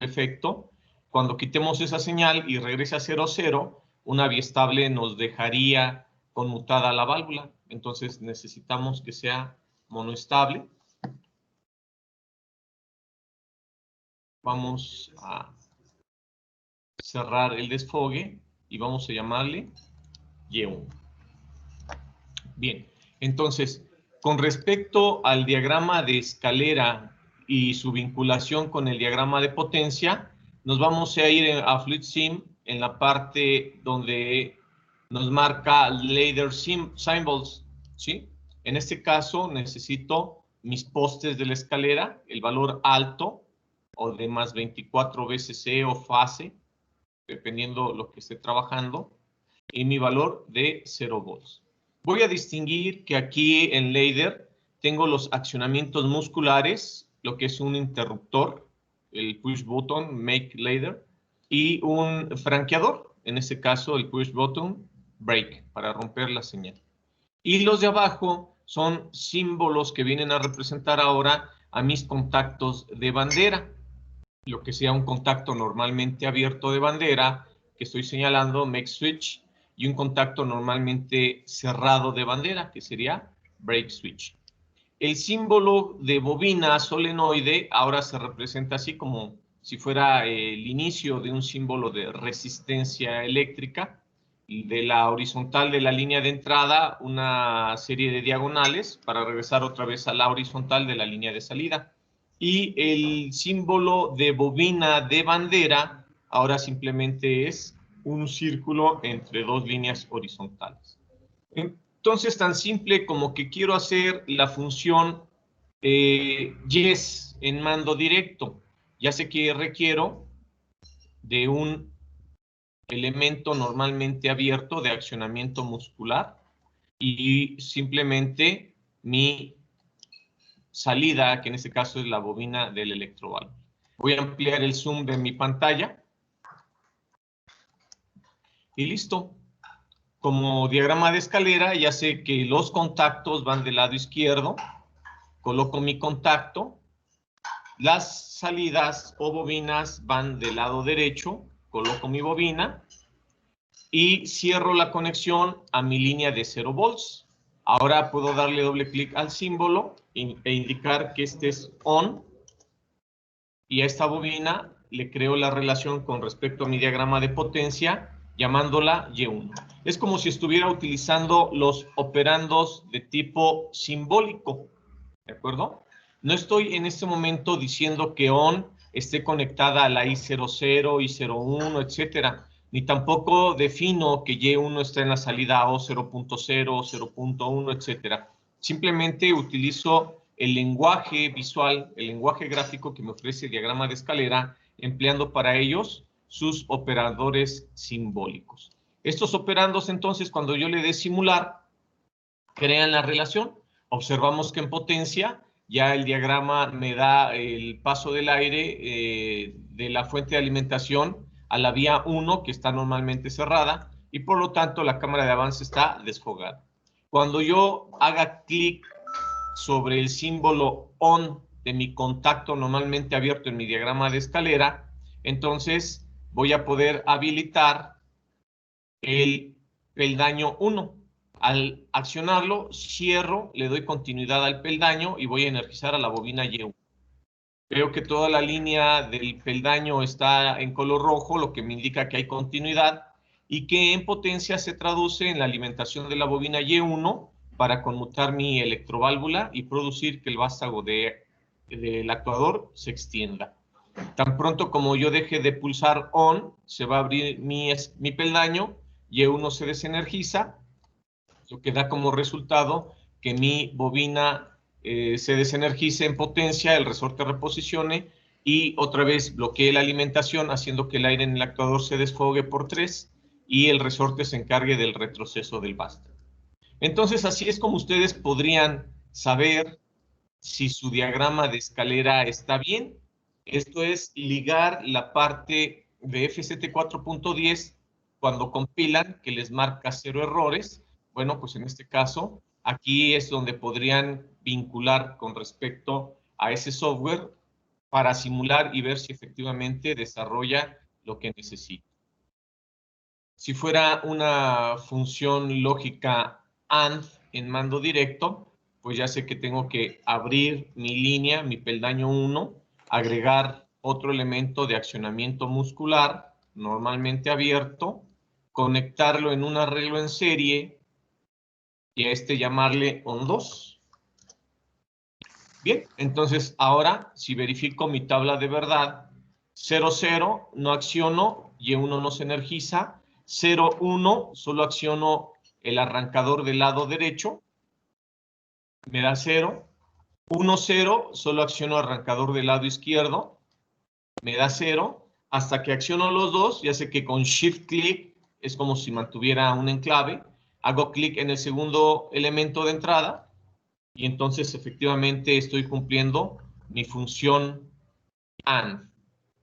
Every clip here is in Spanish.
efecto. Cuando quitemos esa señal y regrese a 0, 0, una biestable nos dejaría conmutada la válvula. Entonces necesitamos que sea monoestable. Vamos a cerrar el desfogue y vamos a llamarle Y1. Bien, entonces, con respecto al diagrama de escalera y su vinculación con el diagrama de potencia, nos vamos a ir a FluidSim en la parte donde nos marca ladder symbols, ¿sí? En este caso necesito mis postes de la escalera, el valor alto o de más 24 VCC o fase, dependiendo lo que esté trabajando, y mi valor de 0 volts. Voy a distinguir que aquí en ladder tengo los accionamientos musculares, lo que es un interruptor, el push button, make ladder, y un franqueador, en este caso el push button, break, para romper la señal. Y los de abajo son símbolos que vienen a representar ahora a mis contactos de bandera. Lo que sea un contacto normalmente abierto de bandera, que estoy señalando, make switch, y un contacto normalmente cerrado de bandera, que sería break switch. El símbolo de bobina solenoide ahora se representa así como si fuera el inicio de un símbolo de resistencia eléctrica, y de la horizontal de la línea de entrada una serie de diagonales para regresar otra vez a la horizontal de la línea de salida. Y el símbolo de bobina de bandera ahora simplemente es un círculo entre dos líneas horizontales. Entonces, tan simple como que quiero hacer la función yes en mando directo. Ya sé que requiero de un elemento normalmente abierto de accionamiento muscular y simplemente mi salida, que en este caso es la bobina del electroválvulo. Voy a ampliar el zoom de mi pantalla y listo. Como diagrama de escalera, ya sé que los contactos van del lado izquierdo, coloco mi contacto, las salidas o bobinas van del lado derecho, coloco mi bobina y cierro la conexión a mi línea de 0 volts. Ahora puedo darle doble clic al símbolo e indicar que este es on, y a esta bobina le creo la relación con respecto a mi diagrama de potencia, llamándola Y1. Es como si estuviera utilizando los operandos de tipo simbólico, ¿de acuerdo? No estoy en este momento diciendo que on esté conectada a la I00, I01, etcétera, ni tampoco defino que Y1 está en la salida O 0.0, 0.1, etcétera. Simplemente utilizo el lenguaje visual, el lenguaje gráfico que me ofrece el diagrama de escalera, empleando para ellos sus operadores simbólicos. Estos operandos, entonces, cuando yo le dé simular, crean la relación. Observamos que en potencia ya el diagrama me da el paso del aire de la fuente de alimentación a la vía 1, que está normalmente cerrada, y por lo tanto la cámara de avance está desfogada. Cuando yo haga clic sobre el símbolo ON de mi contacto normalmente abierto en mi diagrama de escalera, entonces voy a poder habilitar el peldaño 1. Al accionarlo, cierro, le doy continuidad al peldaño y voy a energizar a la bobina Y1. Veo que toda la línea del peldaño está en color rojo, lo que me indica que hay continuidad y que en potencia se traduce en la alimentación de la bobina Y1 para conmutar mi electroválvula y producir que el vástago del actuador se extienda. Tan pronto como yo deje de pulsar ON, se va a abrir mi peldaño, Y1 se desenergiza, lo que da como resultado que mi bobina se desenergice en potencia, el resorte reposicione y otra vez bloquee la alimentación, haciendo que el aire en el actuador se desfogue por 3 y el resorte se encargue del retroceso del vástago. Entonces, así es como ustedes podrían saber si su diagrama de escalera está bien. Esto es ligar la parte de FCT 4.10 cuando compilan, que les marca 0 errores. Bueno, pues en este caso, aquí es donde podrían vincular con respecto a ese software para simular y ver si efectivamente desarrolla lo que necesito. Si fuera una función lógica AND en mando directo, pues ya sé que tengo que abrir mi línea, mi peldaño 1, agregar otro elemento de accionamiento muscular, normalmente abierto, conectarlo en un arreglo en serie y a este llamarle ON2. Bien, entonces ahora si verifico mi tabla de verdad, 0, 0, no acciono, Y1 no se energiza, 0, 1, solo acciono el arrancador del lado derecho, me da 0, 1, 0, solo acciono arrancador del lado izquierdo, me da 0, hasta que acciono los dos, ya sé que con Shift Click es como si mantuviera un enclave, hago clic en el segundo elemento de entrada, y entonces efectivamente estoy cumpliendo mi función AND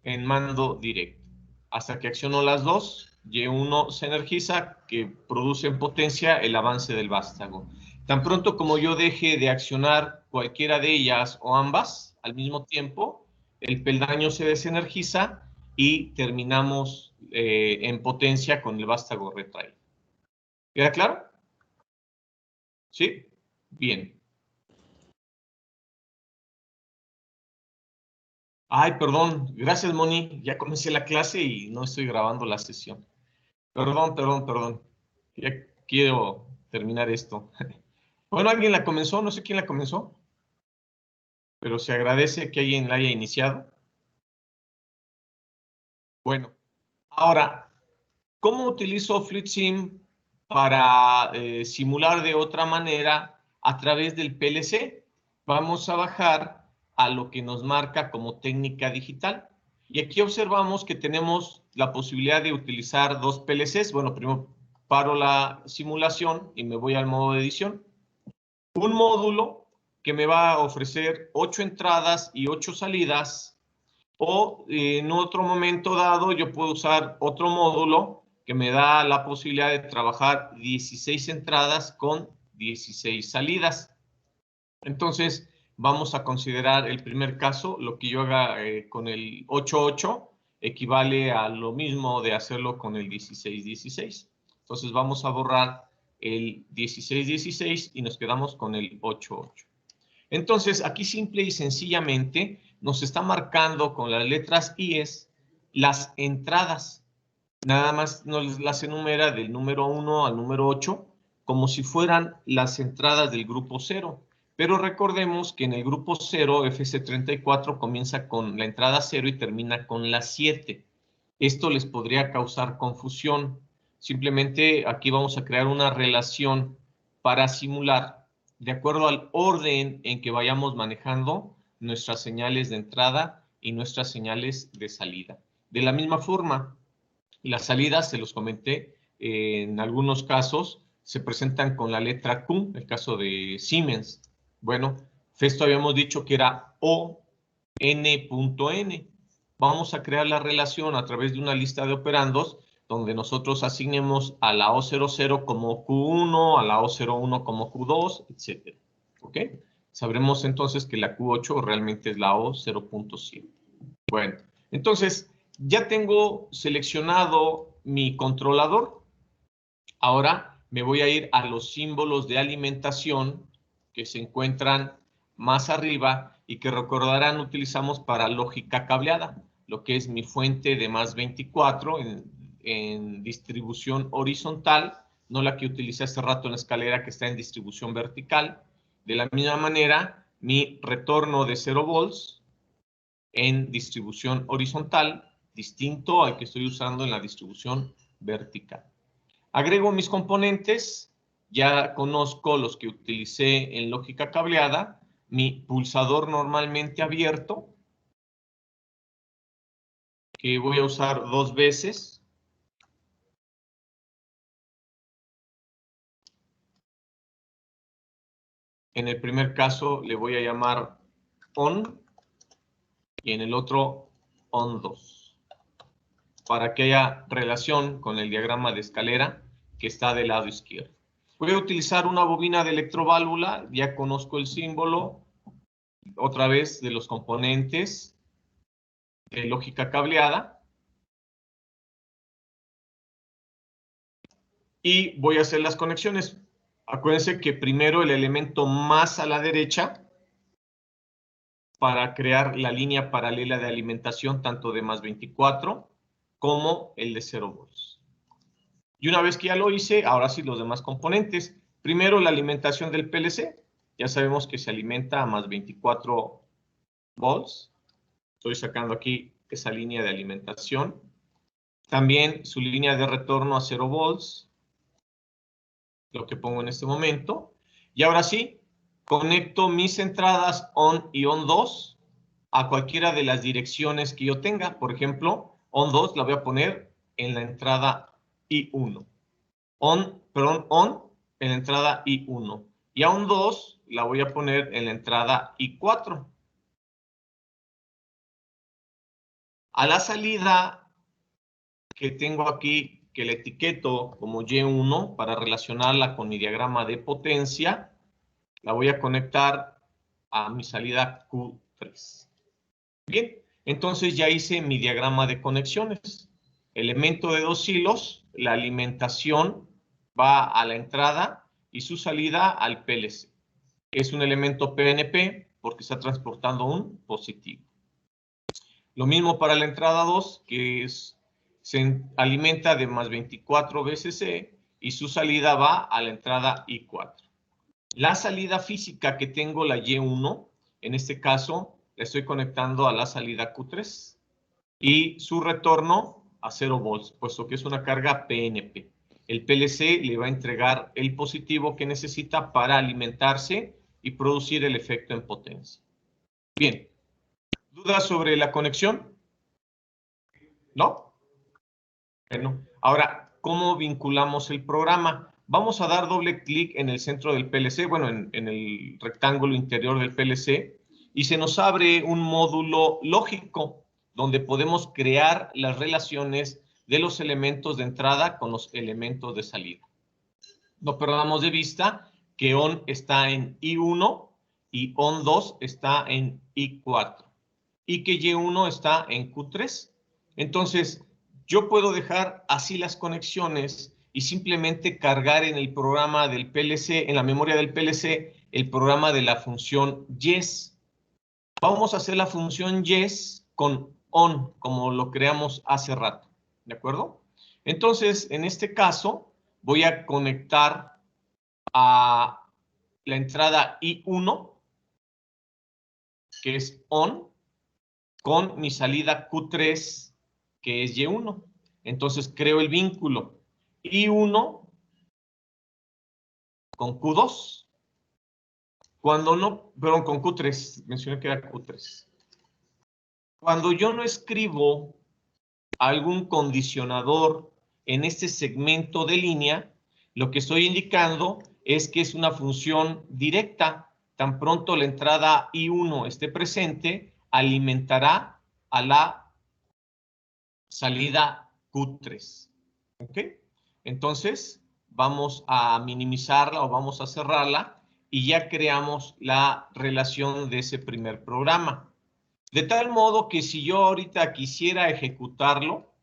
en mando directo. Hasta que acciono las dos, Y1 se energiza, que produce en potencia el avance del vástago. Tan pronto como yo deje de accionar cualquiera de ellas o ambas al mismo tiempo, el peldaño se desenergiza y terminamos en potencia con el vástago retraído. ¿Queda claro? ¿Sí? Bien. Ay, perdón. Gracias, Moni. Ya comencé la clase y no estoy grabando la sesión. Perdón. Ya quiero terminar esto. Bueno, alguien la comenzó, no sé quién la comenzó, pero se agradece que alguien la haya iniciado. Bueno, ahora, ¿cómo utilizo FluidSim para simular de otra manera a través del PLC? Vamos a bajar a lo que nos marca como técnica digital. Y aquí observamos que tenemos la posibilidad de utilizar dos PLCs. Bueno, primero paro la simulación y me voy al modo de edición. Un módulo que me va a ofrecer 8 entradas y 8 salidas, o en otro momento dado yo puedo usar otro módulo que me da la posibilidad de trabajar 16 entradas con 16 salidas. Entonces vamos a considerar el primer caso. Lo que yo haga con el 8-8 equivale a lo mismo de hacerlo con el 16-16. Entonces vamos a borrar el 16-16 y nos quedamos con el 8-8. Entonces, aquí simple y sencillamente nos está marcando con las letras IES las entradas. Nada más nos las enumera del número 1 al número 8 como si fueran las entradas del grupo 0. Pero recordemos que en el grupo 0, FC34 comienza con la entrada 0 y termina con la 7. Esto les podría causar confusión. Simplemente aquí vamos a crear una relación para simular de acuerdo al orden en que vayamos manejando nuestras señales de entrada y nuestras señales de salida. De la misma forma, las salidas, se los comenté, en algunos casos se presentan con la letra Q, el caso de Siemens. Bueno, esto habíamos dicho que era ON.N. Vamos a crear la relación a través de una lista de operandos donde nosotros asignemos a la O00 como Q1, a la O01 como Q2, etc. ¿Ok? Sabremos entonces que la Q8 realmente es la O0.7. Bueno, entonces ya tengo seleccionado mi controlador. Ahora me voy a ir a los símbolos de alimentación que se encuentran más arriba y que recordarán utilizamos para lógica cableada, lo que es mi fuente de más 24 en distribución horizontal, no la que utilicé hace rato en la escalera que está en distribución vertical. De la misma manera, mi retorno de 0 volts en distribución horizontal, distinto al que estoy usando en la distribución vertical. Agrego mis componentes, ya conozco los que utilicé en lógica cableada, mi pulsador normalmente abierto, que voy a usar 2 veces. En el primer caso le voy a llamar ON y en el otro ON2, para que haya relación con el diagrama de escalera que está del lado izquierdo. Voy a utilizar una bobina de electroválvula, ya conozco el símbolo, otra vez de los componentes, de lógica cableada. Y voy a hacer las conexiones. Acuérdense que primero el elemento más a la derecha para crear la línea paralela de alimentación tanto de más 24 como el de 0 volts. Y una vez que ya lo hice, ahora sí los demás componentes. Primero la alimentación del PLC. Ya sabemos que se alimenta a más 24 volts. Estoy sacando aquí esa línea de alimentación. También su línea de retorno a 0 volts. Lo que pongo en este momento. Y ahora sí, conecto mis entradas ON y ON2 a cualquiera de las direcciones que yo tenga. Por ejemplo, ON2 la voy a poner en la entrada I1. ON en la entrada I1. Y a ON2 la voy a poner en la entrada I4. A la salida que tengo aquí, que la etiqueto como Y1 para relacionarla con mi diagrama de potencia, la voy a conectar a mi salida Q3. Bien, entonces ya hice mi diagrama de conexiones. Elemento de 2 hilos, la alimentación va a la entrada y su salida al PLC. Es un elemento PNP porque está transportando un positivo. Lo mismo para la entrada 2, que se alimenta de más 24 VCC y su salida va a la entrada I4. La salida física que tengo, la Y1, en este caso, la estoy conectando a la salida Q3 y su retorno a 0 volts, puesto que es una carga PNP. El PLC le va a entregar el positivo que necesita para alimentarse y producir el efecto en potencia. Bien, ¿dudas sobre la conexión? ¿No? Bueno, ahora, ¿cómo vinculamos el programa? Vamos a dar doble clic en el centro del PLC, bueno, en el rectángulo interior del PLC, y se nos abre un módulo lógico donde podemos crear las relaciones de los elementos de entrada con los elementos de salida. No perdamos de vista que ON está en I1 y ON2 está en I4 y que Y1 está en Q3. Entonces, yo puedo dejar así las conexiones y simplemente cargar en el programa del PLC, en la memoria del PLC, el programa de la función yes. Vamos a hacer la función yes con on, como lo creamos hace rato, ¿de acuerdo? Entonces, en este caso, voy a conectar a la entrada I1, que es on, con mi salida Q3, que es Y1. Entonces creo el vínculo I1 con Q2. Cuando no, perdón, con Q3, mencioné que era Q3. Cuando yo no escribo algún condicionador en este segmento de línea, lo que estoy indicando es que es una función directa. Tan pronto la entrada I1 esté presente, alimentará a la salida Q3. ¿Ok? Entonces, vamos a minimizarla o vamos a cerrarla y ya creamos la relación de ese primer programa. De tal modo que si yo ahorita quisiera ejecutarlo,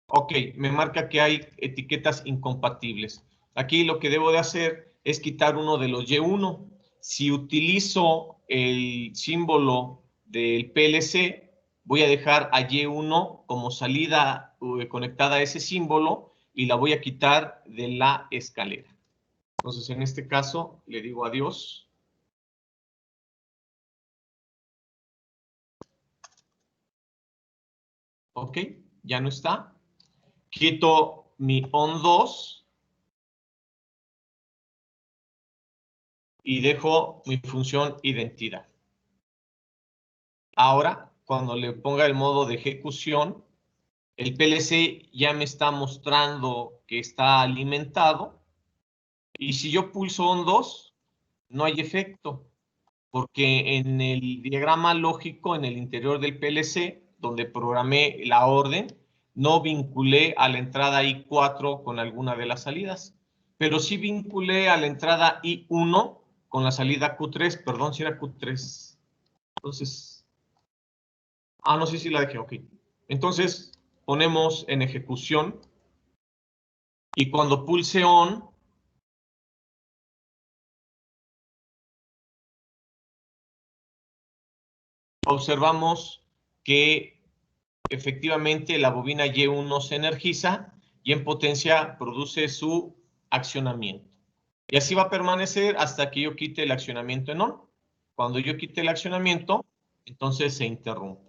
ok, me marca que hay etiquetas incompatibles. Aquí lo que debo de hacer es quitar uno de los Y1. Si utilizo el símbolo del PLC, voy a dejar a Y1 como salida conectada a ese símbolo y la voy a quitar de la escalera. Entonces, en este caso, le digo adiós. Ok, ya no está. Quito mi ON2 y dejo mi función identidad. Ahora, cuando le ponga el modo de ejecución, el PLC ya me está mostrando que está alimentado. Y si yo pulso ON2, no hay efecto, porque en el diagrama lógico, en el interior del PLC, donde programé la orden, no vinculé a la entrada I4 con alguna de las salidas, pero sí vinculé a la entrada I1 con la salida Q3, perdón si era Q3. Entonces, Ah, no sé si la dejé, ok. Entonces, ponemos en ejecución y cuando pulse on, observamos que efectivamente la bobina Y1 se energiza y en potencia produce su accionamiento. Y así va a permanecer hasta que yo quite el accionamiento en on. Cuando yo quite el accionamiento, entonces se interrumpe.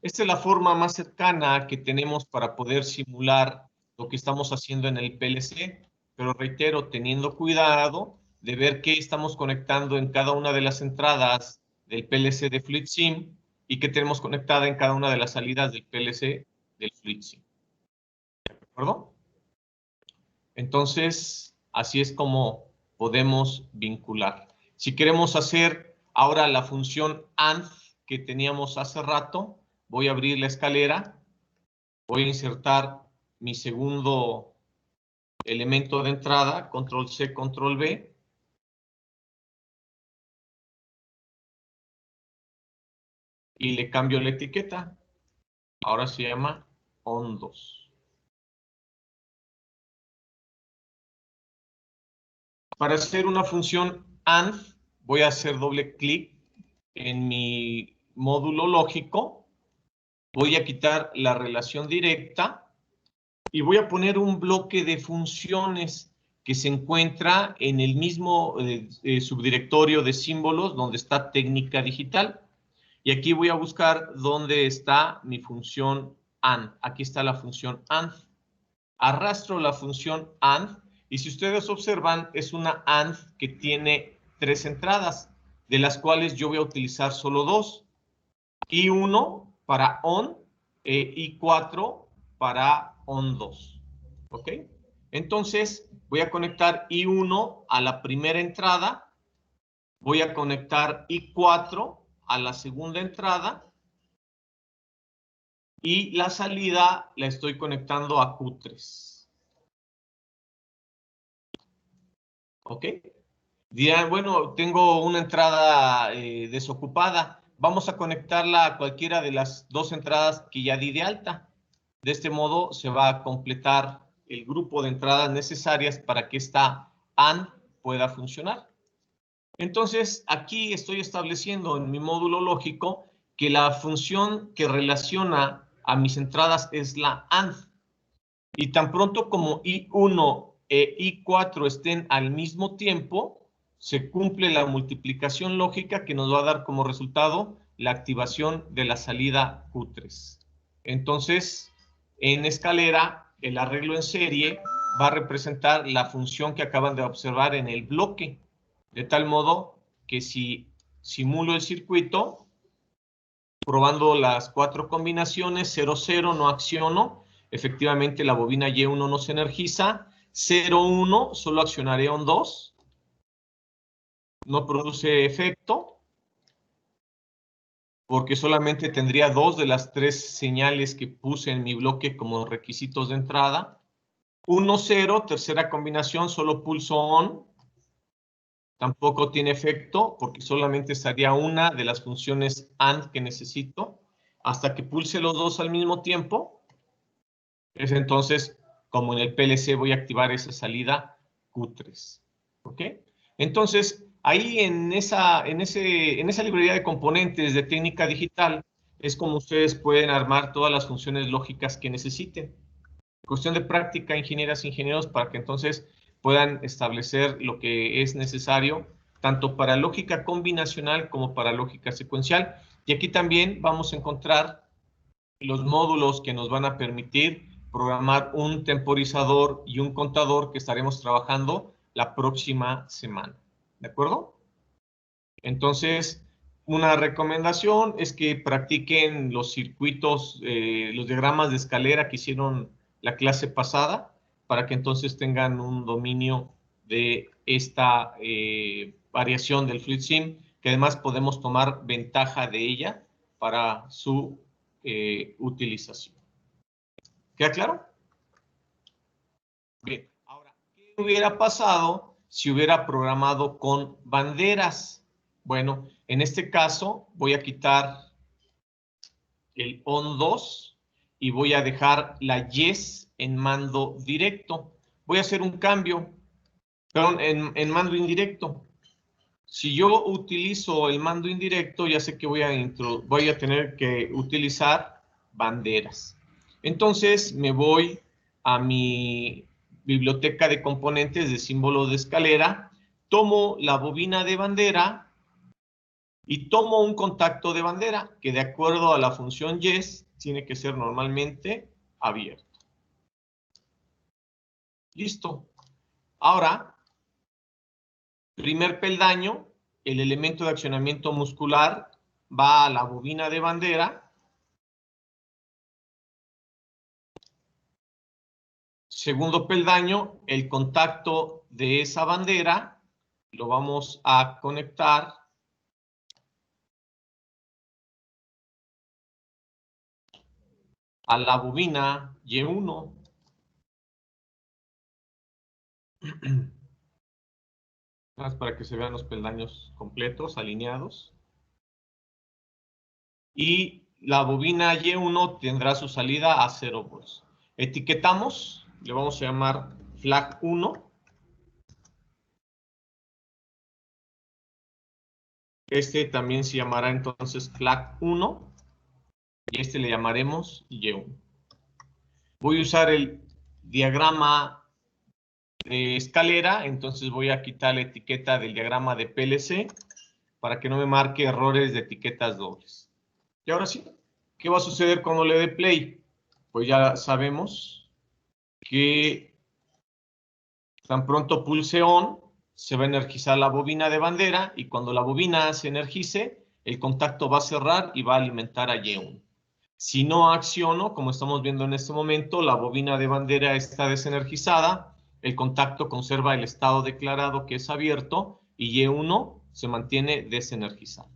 Esta es la forma más cercana que tenemos para poder simular lo que estamos haciendo en el PLC, pero reitero, teniendo cuidado de ver qué estamos conectando en cada una de las entradas del PLC de FluidSim y qué tenemos conectada en cada una de las salidas del PLC del FluidSim. ¿De acuerdo? Entonces, así es como podemos vincular. Si queremos hacer ahora la función AND que teníamos hace rato, voy a abrir la escalera, voy a insertar mi segundo elemento de entrada, control C, control V, y le cambio la etiqueta. Ahora se llama ON2. Para hacer una función AND, voy a hacer doble clic en mi módulo lógico, voy a quitar la relación directa y voy a poner un bloque de funciones que se encuentra en el mismo subdirectorio de símbolos donde está técnica digital. Y aquí voy a buscar dónde está mi función AND. Aquí está la función AND. Arrastro la función AND y si ustedes observan es una AND que tiene 3 entradas, de las cuales yo voy a utilizar solo 2. I1 para ON e I4 para ON2. ¿Ok? Entonces voy a conectar I1 a la primera entrada, voy a conectar I4 a la segunda entrada y la salida la estoy conectando a Q3. ¿Ok? Dirán, bueno, tengo una entrada desocupada. Vamos a conectarla a cualquiera de las 2 entradas que ya di de alta. De este modo se va a completar el grupo de entradas necesarias para que esta AND pueda funcionar. Entonces, aquí estoy estableciendo en mi módulo lógico que la función que relaciona a mis entradas es la AND. Y tan pronto como I1 e I4 estén al mismo tiempo, se cumple la multiplicación lógica que nos va a dar como resultado la activación de la salida Q3. Entonces, en escalera, el arreglo en serie va a representar la función que acaban de observar en el bloque, de tal modo que si simulo el circuito, probando las 4 combinaciones, 0, 0, no acciono, efectivamente la bobina Y1 no se energiza, 0, 1, solo accionaré ON2, no produce efecto, porque solamente tendría 2 de las 3 señales que puse en mi bloque como requisitos de entrada. 1, 0, tercera combinación, solo pulso ON, tampoco tiene efecto porque solamente estaría una de las funciones AND que necesito. Hasta que pulse los 2 al mismo tiempo, es entonces como en el PLC voy a activar esa salida Q3. ¿Ok? Entonces, ahí en esa librería de componentes de técnica digital es como ustedes pueden armar todas las funciones lógicas que necesiten. Cuestión de práctica, ingenieras e ingenieros, para que entonces puedan establecer lo que es necesario, tanto para lógica combinacional como para lógica secuencial. Y aquí también vamos a encontrar los módulos que nos van a permitir programar un temporizador y un contador que estaremos trabajando la próxima semana. ¿De acuerdo? Entonces, una recomendación es que practiquen los circuitos, los diagramas de escalera que hicieron la clase pasada, para que entonces tengan un dominio de esta variación del FluidSim, que además podemos tomar ventaja de ella para su utilización. ¿Queda claro? Bien, ahora, ¿qué hubiera pasado si hubiera programado con banderas? Bueno, en este caso voy a quitar el ON 2 y voy a dejar la YES en mando directo. Voy a hacer un cambio, perdón, en mando indirecto. Si yo utilizo el mando indirecto, ya sé que voy a tener que utilizar banderas. Entonces me voy a mi biblioteca de componentes de símbolos de escalera, tomo la bobina de bandera y tomo un contacto de bandera que de acuerdo a la función YES tiene que ser normalmente abierto. Listo. Ahora, primer peldaño, el elemento de accionamiento muscular va a la bobina de bandera. Segundo peldaño, el contacto de esa bandera lo vamos a conectar a la bobina Y1. Más para que se vean los peldaños completos, alineados. Y la bobina Y1 tendrá su salida a 0 volts. Etiquetamos, le vamos a llamar flag 1. Este también se llamará entonces flag 1 y este le llamaremos Y1. Voy a usar el diagrama de escalera, entonces voy a quitar la etiqueta del diagrama de PLC para que no me marque errores de etiquetas dobles. Y ahora sí, ¿qué va a suceder cuando le dé play? Pues ya sabemos que tan pronto pulse ON, se va a energizar la bobina de bandera y cuando la bobina se energice, el contacto va a cerrar y va a alimentar a Y1. Si no acciono, como estamos viendo en este momento, la bobina de bandera está desenergizada, el contacto conserva el estado declarado que es abierto y Y1 se mantiene desenergizado.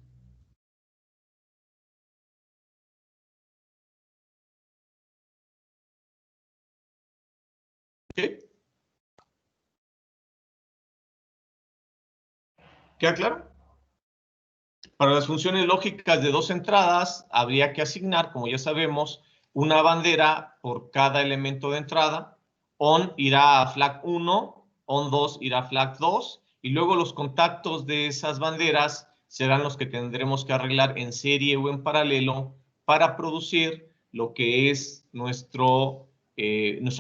¿Ok? ¿Queda claro? Para las funciones lógicas de dos entradas, habría que asignar, como ya sabemos, una bandera por cada elemento de entrada. ON irá a flag 1, ON 2 irá a flag 2, y luego los contactos de esas banderas serán los que tendremos que arreglar en serie o en paralelo para producir lo que es nuestra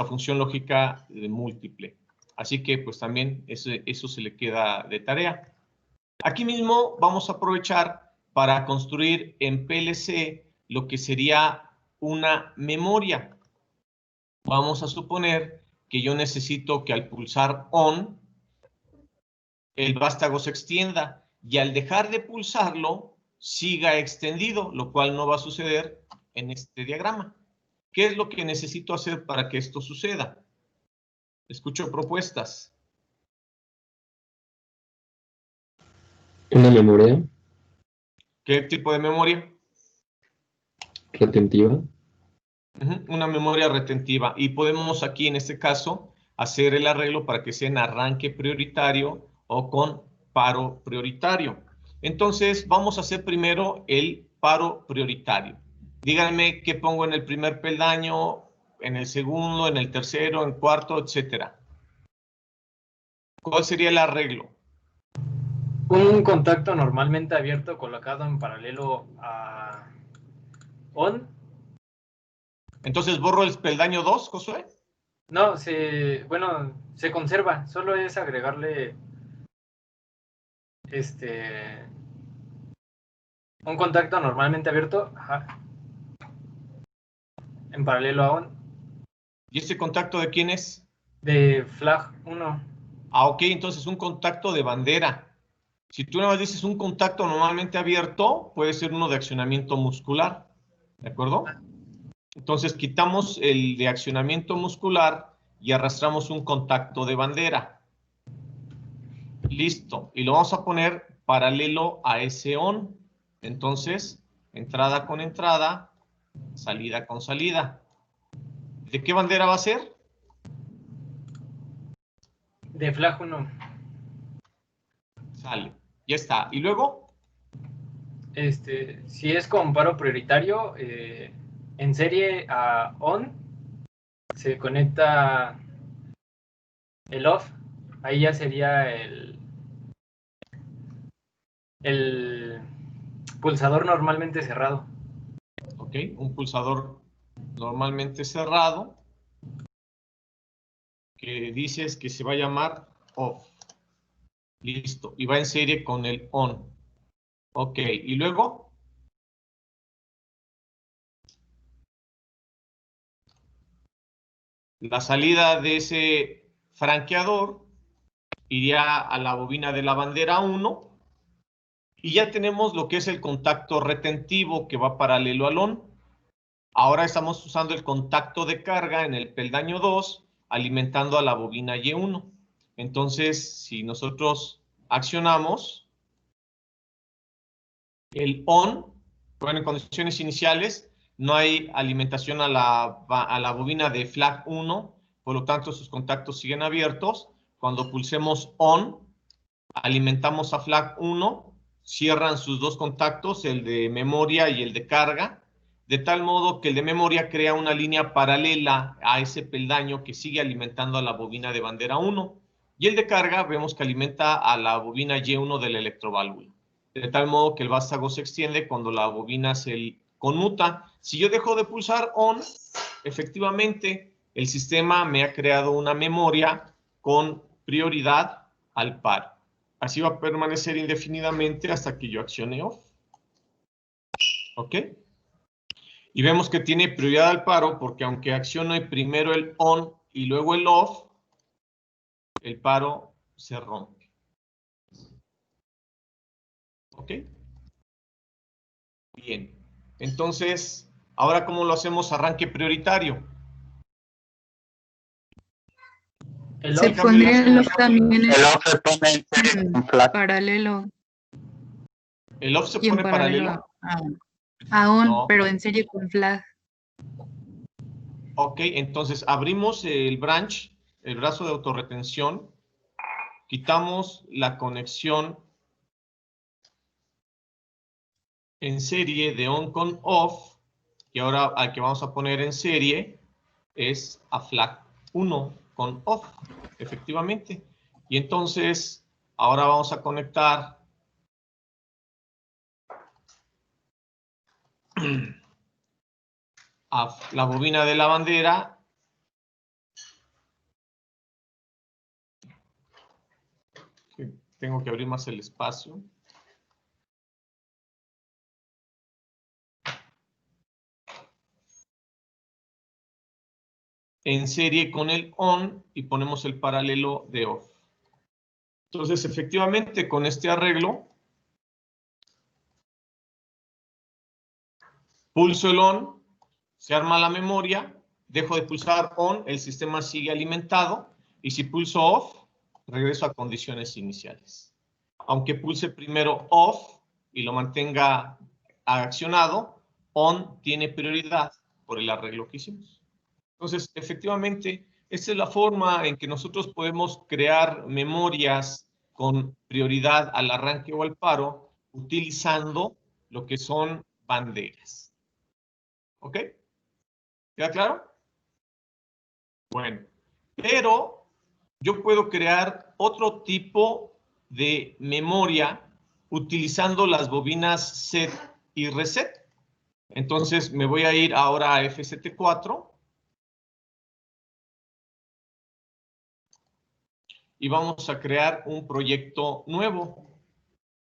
función lógica múltiple. Así que pues también eso se le queda de tarea. Aquí mismo vamos a aprovechar para construir en PLC lo que sería una memoria. Vamos a suponer que yo necesito que al pulsar ON, el vástago se extienda y al dejar de pulsarlo, siga extendido, lo cual no va a suceder en este diagrama. ¿Qué es lo que necesito hacer para que esto suceda? Escucho propuestas. Una memoria ¿Qué tipo de memoria? retentiva. Una memoria retentiva. Y podemos aquí, en este caso, hacer el arreglo para que sea en arranque prioritario o con paro prioritario. Entonces, vamos a hacer primero el paro prioritario. Díganme qué pongo en el primer peldaño, en el segundo, en el tercero, en cuarto, etcétera. ¿Cuál sería el arreglo? Un contacto normalmente abierto colocado en paralelo a ON. Entonces, ¿borro el peldaño 2, Josué? No, se conserva. Solo es agregarle un contacto normalmente abierto en paralelo a ON. ¿Y este contacto de quién es? De flag 1. Ah, ok, entonces un contacto de bandera. Si tú nada más dices un contacto normalmente abierto, puede ser uno de accionamiento muscular, ¿de acuerdo? Entonces quitamos el de accionamiento muscular y arrastramos un contacto de bandera. Listo, y lo vamos a poner paralelo a ese ON. Entonces, entrada con entrada, salida con salida. ¿De qué bandera va a ser? De flag 1. Sale, ya está. ¿Y luego? Si es con paro prioritario, en serie a on, se conecta el off, ahí ya sería el pulsador normalmente cerrado. Ok, un pulsador normalmente cerrado que dices que se va a llamar off. Listo, y va en serie con el on. Ok, y luego la salida de ese franqueador iría a la bobina de la bandera 1 y ya tenemos lo que es el contacto retentivo que va paralelo al on. Ahora estamos usando el contacto de carga en el peldaño 2 alimentando a la bobina Y1. Entonces, si nosotros accionamos el on, bueno, en condiciones iniciales no hay alimentación a la bobina de flag 1, por lo tanto sus contactos siguen abiertos. Cuando pulsemos on, alimentamos a flag 1, cierran sus dos contactos, el de memoria y el de carga, de tal modo que el de memoria crea una línea paralela a ese peldaño que sigue alimentando a la bobina de bandera 1, y el de carga vemos que alimenta a la bobina Y1 del electroválvulo, de tal modo que el vástago se extiende cuando la bobina se conmuta. Si yo dejo de pulsar on, efectivamente el sistema me ha creado una memoria con prioridad al paro. Así va a permanecer indefinidamente hasta que yo accione off. ¿Ok? Y vemos que tiene prioridad al paro porque aunque accione primero el on y luego el off, el paro se rompe. ¿Ok? Bien. Entonces, ahora ¿cómo lo hacemos arranque prioritario? Se pondría el off también en paralelo. El off se Y en pone paralelo. A on, No. pero en serie con flag. Ok, entonces abrimos el branch, el brazo de autorretención, quitamos la conexión en serie de on con off, y ahora al que vamos a poner en serie es a flag 1 con off, efectivamente. Y entonces, ahora vamos a conectar a la bobina de la bandera. Tengo que abrir más el espacio. En serie con el on y ponemos el paralelo de off. Entonces, efectivamente, con este arreglo, pulso el on, se arma la memoria, dejo de pulsar on, el sistema sigue alimentado, y si pulso off, regreso a condiciones iniciales. Aunque pulse primero off y lo mantenga accionado, on tiene prioridad por el arreglo que hicimos. Entonces, efectivamente, esta es la forma en que nosotros podemos crear memorias con prioridad al arranque o al paro, utilizando lo que son banderas. ¿Ok? ¿Queda claro? Bueno, pero yo puedo crear otro tipo de memoria utilizando las bobinas set y reset. Entonces me voy a ir ahora a FST4 y vamos a crear un proyecto nuevo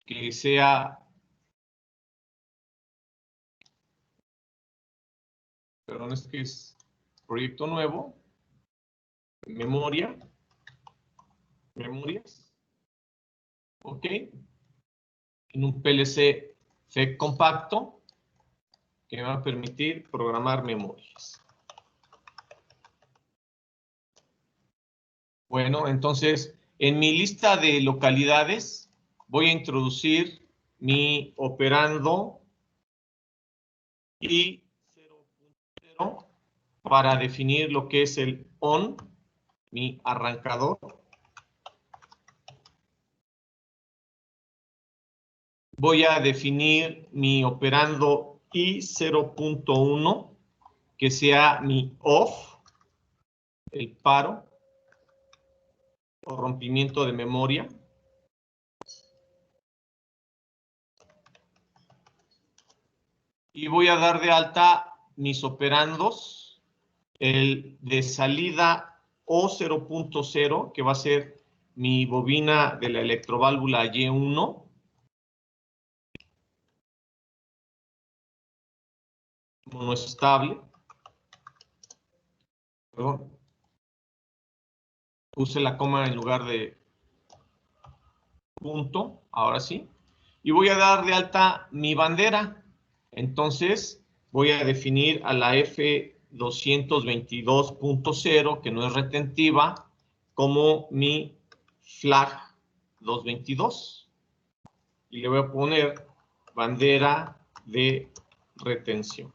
que sea, perdón, es que es proyecto nuevo, memorias, ok, en un PLC FEC compacto que me va a permitir programar memorias. Bueno, entonces, en mi lista de localidades voy a introducir mi operando y 0.0 para definir lo que es el on, mi arrancador. voy a definir mi operando I0.1, que sea mi off, el paro o rompimiento de memoria. Y voy a dar de alta mis operandos, el de salida O0.0, que va a ser mi bobina de la electroválvula Y1. Monoestable. Perdón. Puse la coma en lugar de punto, ahora sí. Y voy a dar de alta mi bandera. Entonces voy a definir a la F222.0, que no es retentiva, como mi flag 222. Y le voy a poner bandera de retención.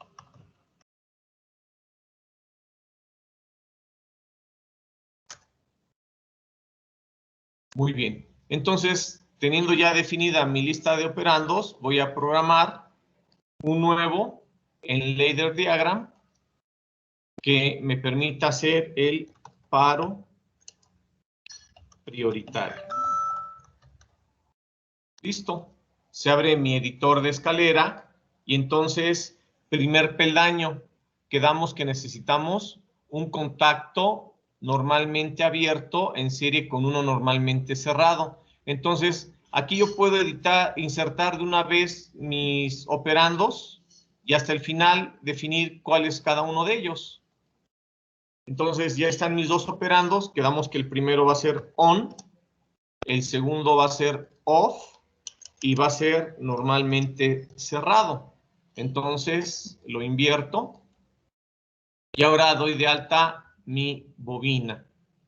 Muy bien. Entonces, teniendo ya definida mi lista de operandos, voy a programar un nuevo en Ladder Diagram que me permita hacer el paro prioritario. Listo. Se abre mi editor de escalera y entonces, primer peldaño, quedamos que necesitamos un contacto normalmente abierto en serie con uno normalmente cerrado. Entonces, aquí yo puedo insertar de una vez mis operandos y hasta el final definir cuál es cada uno de ellos. Entonces, ya están mis dos operandos. Quedamos que el primero va a ser on, el segundo va a ser off, y va a ser normalmente cerrado. Entonces lo invierto y ahora doy de alta mi bobina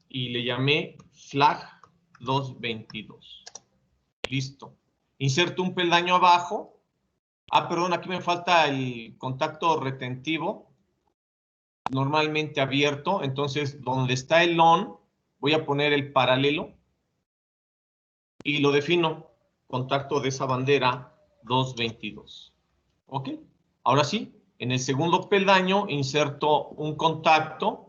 y le llamé flag 222. Listo. Inserto un peldaño abajo. Perdón, aquí me falta el contacto retentivo, normalmente abierto. Entonces, donde está el on, voy a poner el paralelo y lo defino. Contacto de esa bandera 222. ¿Ok? Ahora sí, en el segundo peldaño inserto un contacto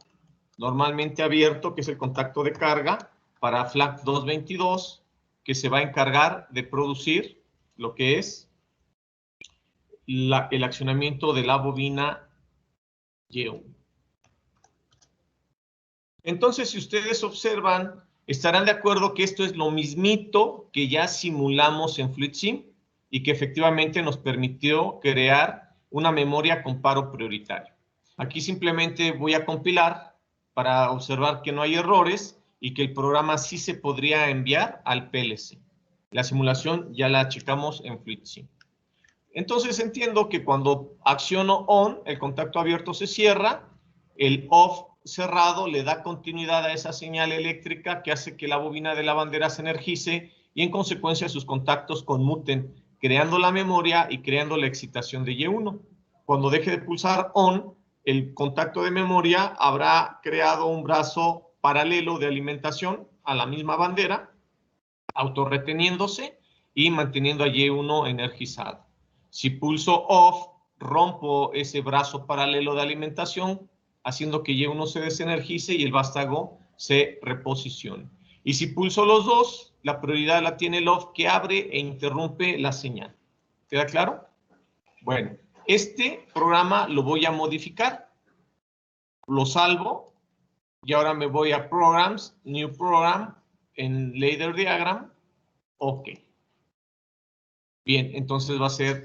normalmente abierto, que es el contacto de carga, para flag 222, que se va a encargar de producir lo que es el accionamiento de la bobina Y1. Entonces, si ustedes observan, estarán de acuerdo que esto es lo mismito que ya simulamos en FluidSim y que efectivamente nos permitió crear una memoria con paro prioritario. Aquí simplemente voy a compilar para observar que no hay errores y que el programa sí se podría enviar al PLC. La simulación ya la checamos en FluidSim. Entonces entiendo que cuando acciono on, el contacto abierto se cierra, el off cerrado le da continuidad a esa señal eléctrica que hace que la bobina de la bandera se energice y en consecuencia sus contactos conmuten, creando la memoria y creando la excitación de Y1. Cuando deje de pulsar on, el contacto de memoria habrá creado un brazo paralelo de alimentación a la misma bandera, autorreteniéndose y manteniendo a Y1 energizado. Si pulso off, rompo ese brazo paralelo de alimentación, haciendo que Y1 se desenergice y el vástago se reposicione. Y si pulso los dos, la prioridad la tiene el off, que abre e interrumpe la señal. ¿Queda claro? Bueno, este programa lo voy a modificar. Lo salvo y ahora me voy a Programs, New Program, en Ladder Diagram. OK. Bien, entonces va a ser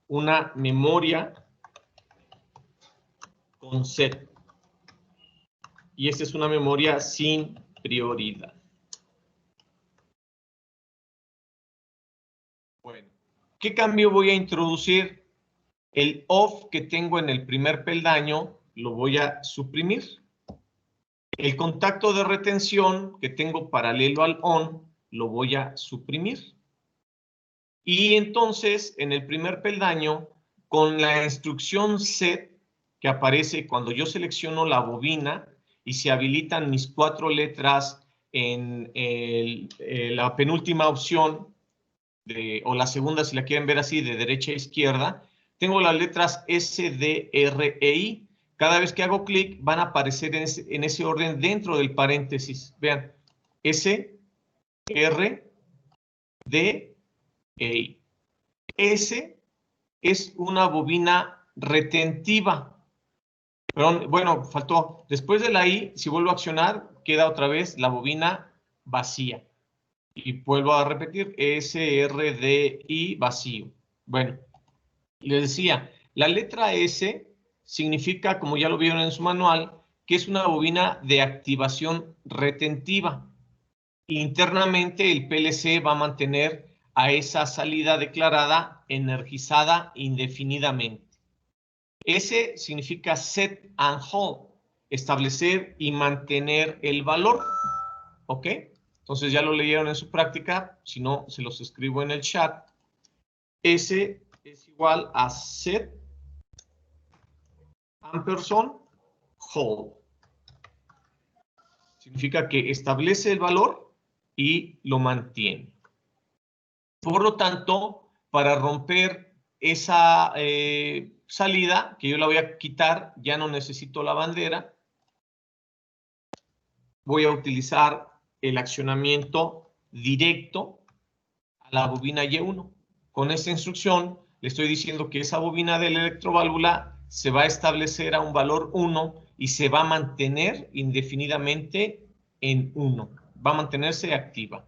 una memoria con set. Y esta es una memoria sin prioridad. Bueno, ¿qué cambio voy a introducir? El off que tengo en el primer peldaño lo voy a suprimir. El contacto de retención que tengo paralelo al on lo voy a suprimir. Y entonces, en el primer peldaño, con la instrucción set que aparece cuando yo selecciono la bobina y se habilitan mis 4 letras en la penúltima opción, o la segunda, si la quieren ver así, de derecha a izquierda, tengo las letras S, D, R e I. Cada vez que hago clic, van a aparecer en ese orden dentro del paréntesis. Vean, S, R, D, E, I. S es una bobina retentiva. Perdón, bueno, faltó. Después de la I, si vuelvo a accionar, queda otra vez la bobina vacía. Y vuelvo a repetir, S, R, D, I, vacío. Bueno, les decía, la letra S significa, como ya lo vieron en su manual, que es una bobina de activación retentiva. Internamente el PLC va a mantener a esa salida declarada energizada indefinidamente. S significa set and hold, establecer y mantener el valor. ¿Ok? Entonces ya lo leyeron en su práctica, si no, se los escribo en el chat. S es igual a set ampersand hold. Significa que establece el valor y lo mantiene. Por lo tanto, para romper esa salida, que yo la voy a quitar, ya no necesito la bandera, voy a utilizar el accionamiento directo a la bobina Y1. Con esta instrucción le estoy diciendo que esa bobina de la electroválvula se va a establecer a un valor 1 y se va a mantener indefinidamente en 1. Va a mantenerse activa.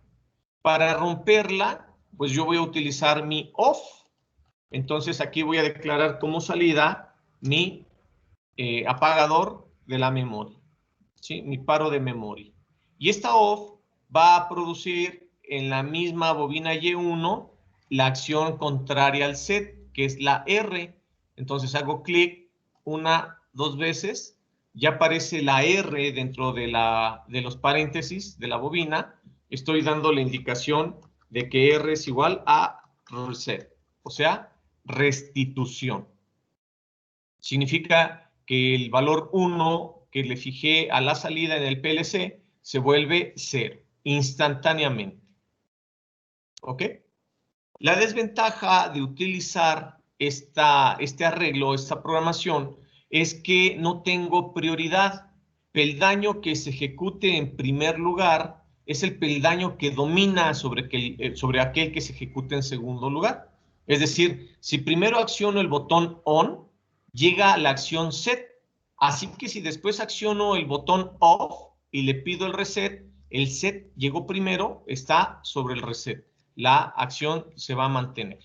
Para romperla, pues yo voy a utilizar mi OFF. Entonces aquí voy a declarar como salida mi apagador de la memoria, ¿sí? Mi paro de memoria. Y esta OFF va a producir en la misma bobina Y1 la acción contraria al set, que es la R. Entonces hago clic dos veces, ya aparece la R dentro de los paréntesis de la bobina. Estoy dando la indicación de que R es igual a reset, o sea, restitución. Significa que el valor 1 que le fijé a la salida en el PLC se vuelve 0 instantáneamente. ¿Ok? La desventaja de utilizar este arreglo, esta programación, es que no tengo prioridad. Peldaño que se ejecute en primer lugar es el peldaño que domina sobre aquel que se ejecute en segundo lugar. Es decir, si primero acciono el botón ON, llega la acción SET. Así que si después acciono el botón OFF y le pido el reset, el SET llegó primero, está sobre el reset. La acción se va a mantener.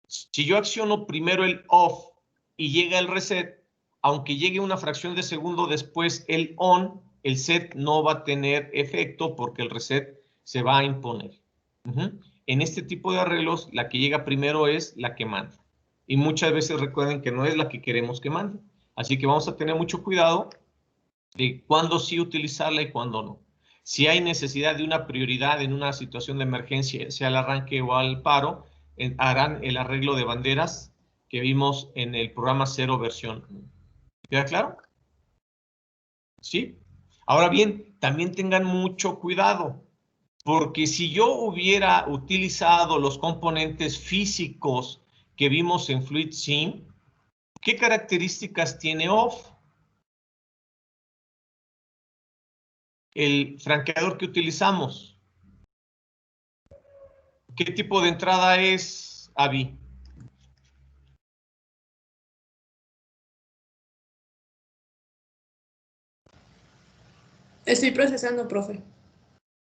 Si yo acciono primero el OFF y llega el reset, aunque llegue una fracción de segundo después el ON, el SET no va a tener efecto porque el reset se va a imponer. En este tipo de arreglos, la que llega primero es la que manda. Y muchas veces recuerden que no es la que queremos que mande. Así que vamos a tener mucho cuidado de cuándo sí utilizarla y cuándo no. Si hay necesidad de una prioridad en una situación de emergencia, sea al arranque o al paro, harán el arreglo de banderas que vimos en el programa 0 versión 1. ¿Queda claro? ¿Sí? Ahora bien, también tengan mucho cuidado, porque si yo hubiera utilizado los componentes físicos que vimos en FluidSim, ¿qué características tiene OFF? El franqueador que utilizamos. ¿Qué tipo de entrada es, Avi? Estoy procesando, profe.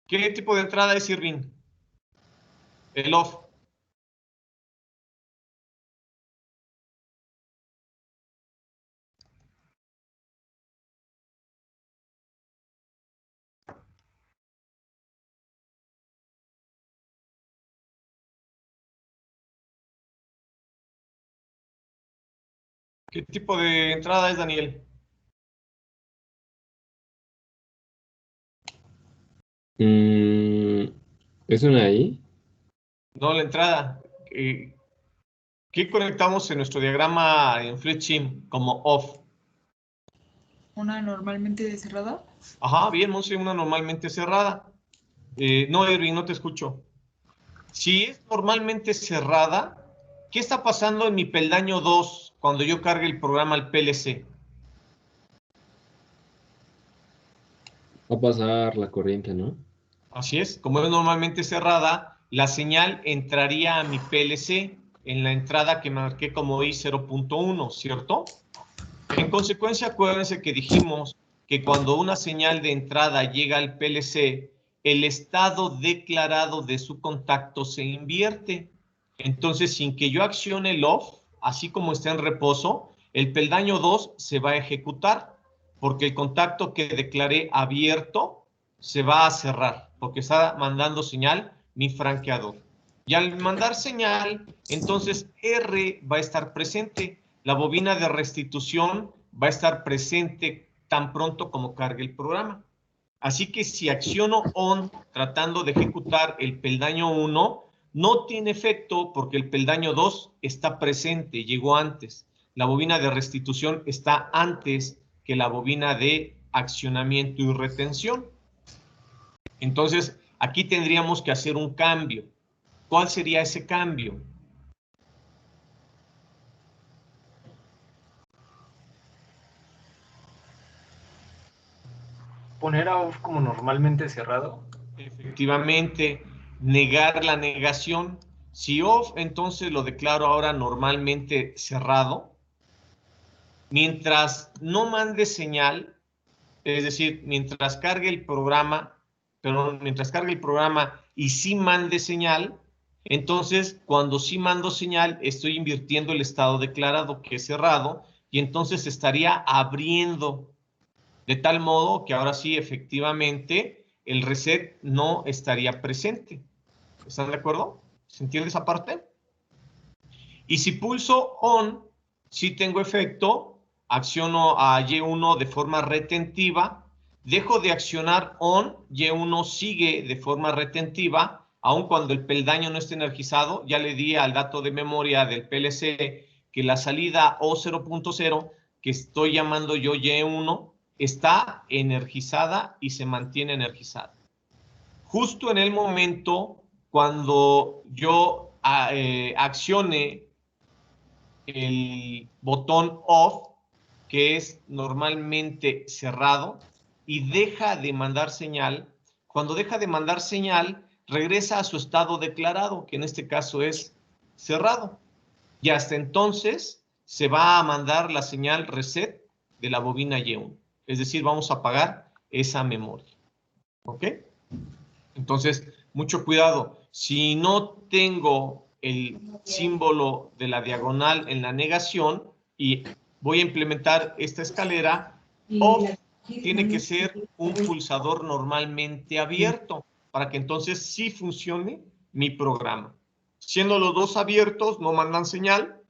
¿Qué tipo de entrada es, Irving? El OFF. ¿Qué tipo de entrada es, Daniel? ¿Es una I? No, la entrada. ¿Qué conectamos en nuestro diagrama en FluidSim como OFF? Una normalmente cerrada. Ajá, bien, Monse, una normalmente cerrada. No, Erwin, no te escucho. Si es normalmente cerrada, ¿qué está pasando en mi peldaño 2 cuando yo cargue el programa al PLC? Va a pasar la corriente, ¿no? Así es, como es normalmente cerrada, la señal entraría a mi PLC en la entrada que marqué como I0.1, ¿cierto? En consecuencia, acuérdense que dijimos que cuando una señal de entrada llega al PLC, el estado declarado de su contacto se invierte. Entonces, sin que yo accione el off, así como está en reposo, el peldaño 2 se va a ejecutar, porque el contacto que declaré abierto se va a cerrar, porque está mandando señal mi franqueador. Y al mandar señal, entonces R va a estar presente. La bobina de restitución va a estar presente tan pronto como cargue el programa. Así que si acciono ON tratando de ejecutar el peldaño 1, no tiene efecto porque el peldaño 2 está presente, llegó antes. La bobina de restitución está antes que la bobina de accionamiento y retención. Entonces, aquí tendríamos que hacer un cambio. ¿Cuál sería ese cambio? Poner a off como normalmente cerrado. Efectivamente, negar la negación. Si off, entonces lo declaro ahora normalmente cerrado. Mientras no mande señal, es decir, mientras cargue el programa, y sí mande señal, entonces cuando sí mando señal, estoy invirtiendo el estado declarado que es cerrado, y entonces estaría abriendo, de tal modo que ahora sí, efectivamente, el reset no estaría presente. ¿Están de acuerdo? ¿Se entiende esa parte? Y si pulso ON, sí tengo efecto, acciono a Y1 de forma retentiva, dejo de accionar ON, Y1 sigue de forma retentiva, aun cuando el peldaño no esté energizado. Ya le di al dato de memoria del PLC que la salida O0.0, que estoy llamando yo Y1, está energizada y se mantiene energizada. Justo en el momento cuando yo accione el botón off, que es normalmente cerrado, y deja de mandar señal. Cuando deja de mandar señal, regresa a su estado declarado, que en este caso es cerrado. Y hasta entonces se va a mandar la señal reset de la bobina Y1. Es decir, vamos a apagar esa memoria. ¿Ok? Entonces, mucho cuidado. Si no tengo el símbolo de la diagonal en la negación y voy a implementar esta escalera, off tiene que ser un pulsador normalmente abierto para que entonces sí funcione mi programa. Siendo los dos abiertos, no mandan señal,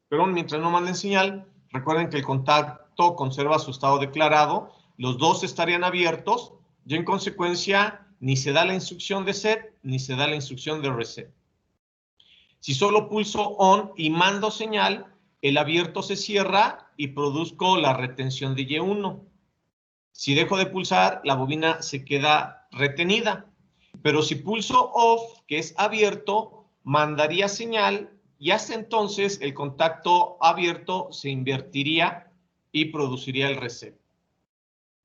pero mientras no manden señal, recuerden que el contacto conserva su estado declarado, los dos estarían abiertos y en consecuencia ni se da la instrucción de set ni se da la instrucción de reset. Si solo pulso ON y mando señal, el abierto se cierra y produzco la retención de Y1. Si dejo de pulsar, la bobina se queda retenida. Pero si pulso OFF, que es abierto, mandaría señal y hasta entonces el contacto abierto se invertiría y produciría el reset.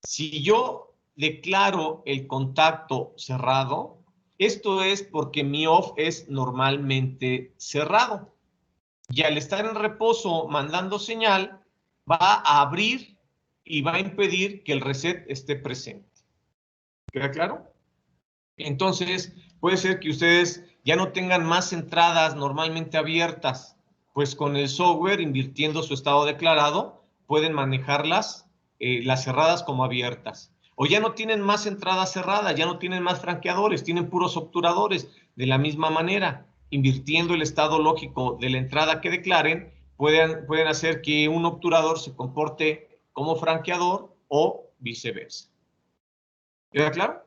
Si yo declaro el contacto cerrado, esto es porque mi off es normalmente cerrado. Y al estar en reposo mandando señal, va a abrir y va a impedir que el reset esté presente. ¿Queda claro? Entonces, puede ser que ustedes ya no tengan más entradas normalmente abiertas, pues con el software, invirtiendo su estado declarado, pueden manejarlas, las cerradas como abiertas. O ya no tienen más entradas cerradas, ya no tienen más franqueadores, tienen puros obturadores. De la misma manera, invirtiendo el estado lógico de la entrada que declaren, pueden hacer que un obturador se comporte como franqueador o viceversa. ¿Queda claro?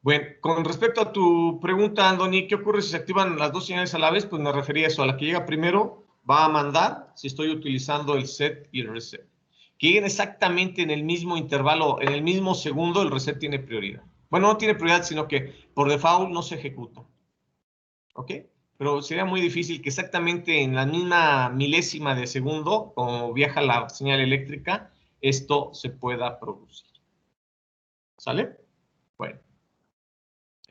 Bueno, con respecto a tu pregunta, Andoni, ¿qué ocurre si se activan las dos señales a la vez? Pues me refería a eso, a la que llega primero va a mandar si estoy utilizando el set y el reset. Que lleguen exactamente en el mismo intervalo, en el mismo segundo, el reset tiene prioridad. Bueno, no tiene prioridad, sino que por default no se ejecuta. ¿Ok? Pero sería muy difícil que exactamente en la misma milésima de segundo, como viaja la señal eléctrica, esto se pueda producir. ¿Sale? Bueno.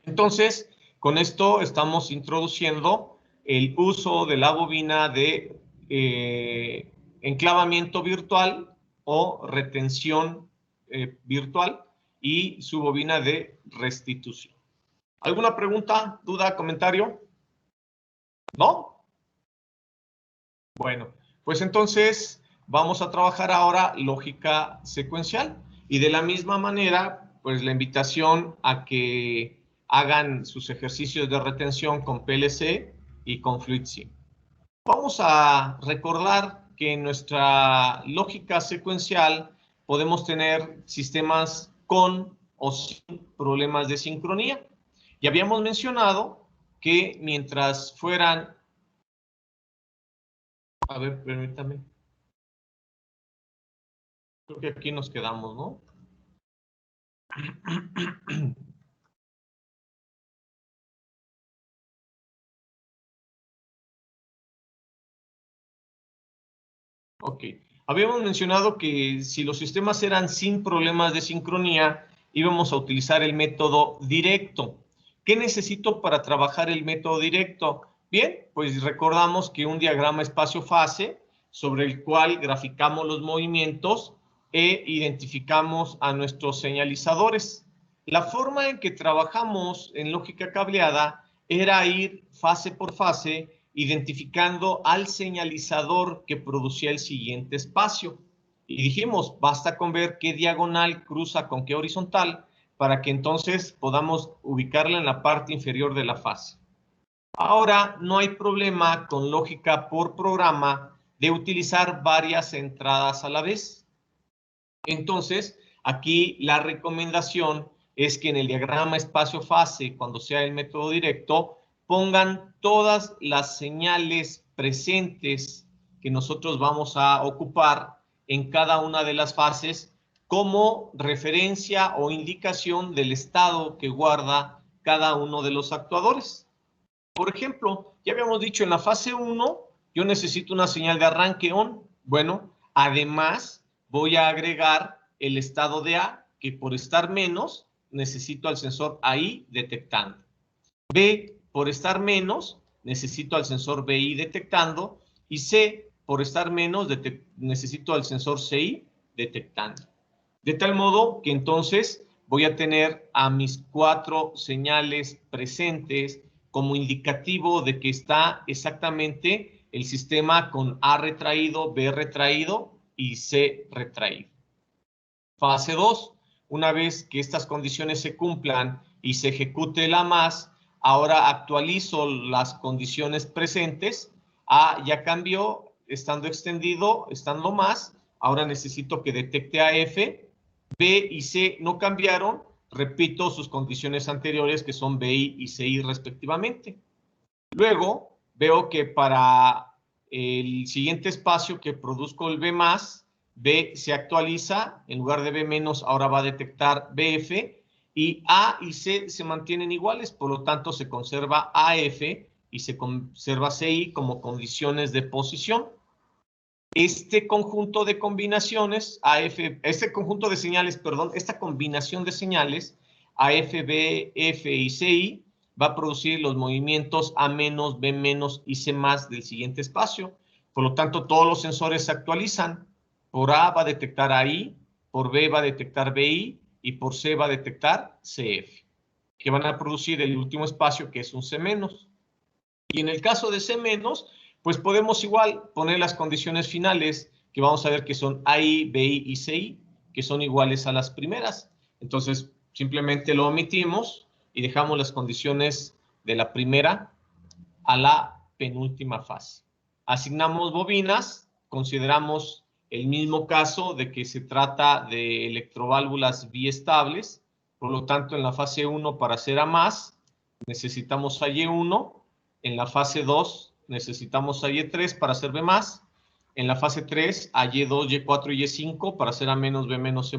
Entonces, con esto estamos introduciendo el uso de la bobina de enclavamiento virtual o retención virtual y su bobina de restitución. ¿Alguna pregunta, duda, comentario? ¿No? Bueno, pues entonces vamos a trabajar ahora lógica secuencial y de la misma manera, pues la invitación a que hagan sus ejercicios de retención con PLC y con FluidSim. Vamos a recordar que en nuestra lógica secuencial podemos tener sistemas con o sin problemas de sincronía. Y habíamos mencionado que mientras fueran... A ver, permítame. Creo que aquí nos quedamos, ¿no? Ok. Habíamos mencionado que si los sistemas eran sin problemas de sincronía, íbamos a utilizar el método directo. ¿Qué necesito para trabajar el método directo? Bien, pues recordamos que un diagrama espacio-fase sobre el cual graficamos los movimientos e identificamos a nuestros señalizadores. La forma en que trabajamos en lógica cableada era ir fase por fase identificando al señalizador que producía el siguiente espacio. Y dijimos, basta con ver qué diagonal cruza con qué horizontal para que entonces podamos ubicarla en la parte inferior de la fase. Ahora no hay problema con lógica por programa de utilizar varias entradas a la vez. Entonces, aquí la recomendación es que en el diagrama espacio-fase, cuando sea el método directo, pongan todas las señales presentes que nosotros vamos a ocupar en cada una de las fases como referencia o indicación del estado que guarda cada uno de los actuadores. Por ejemplo, ya habíamos dicho en la fase 1, yo necesito una señal de arranque on. Bueno, además voy a agregar el estado de A, que por estar menos, necesito al sensor AI detectando. B, por estar menos, necesito al sensor BI detectando. Y C, por estar menos, necesito al sensor CI detectando. De tal modo que entonces voy a tener a mis 4 señales presentes como indicativo de que está exactamente el sistema con A retraído, B retraído y C retraído. Fase 2, una vez que estas condiciones se cumplan y se ejecute la más, ahora actualizo las condiciones presentes. A ya cambió, estando extendido, estando más. Ahora necesito que detecte a F. B y C no cambiaron. Repito sus condiciones anteriores, que son BI y CI respectivamente. Luego veo que para el siguiente espacio que produzco el B+, B se actualiza, en lugar de B-, ahora va a detectar BF, y A y C se mantienen iguales, por lo tanto se conserva AF y se conserva CI como condiciones de posición. Este conjunto de combinaciones, este conjunto de señales, perdón, esta combinación de señales, AF, B, F y CI, va a producir los movimientos A-, B- y C+ del siguiente espacio. Por lo tanto, todos los sensores se actualizan. Por A va a detectar AI, por B va a detectar BI y por C va a detectar CF, que van a producir el último espacio, que es un C-. Y en el caso de C-, pues podemos igual poner las condiciones finales, que vamos a ver que son AI, BI y CI, que son iguales a las primeras. Entonces, simplemente lo omitimos y dejamos las condiciones de la primera a la penúltima fase. Asignamos bobinas, consideramos el mismo caso de que se trata de electroválvulas biestables, por lo tanto, en la fase 1 para hacer A+, necesitamos a Y1, en la fase 2 necesitamos a Y3 para hacer B+, en la fase 3 a Y2, Y4 y Y5 para hacer A-, B-, C+,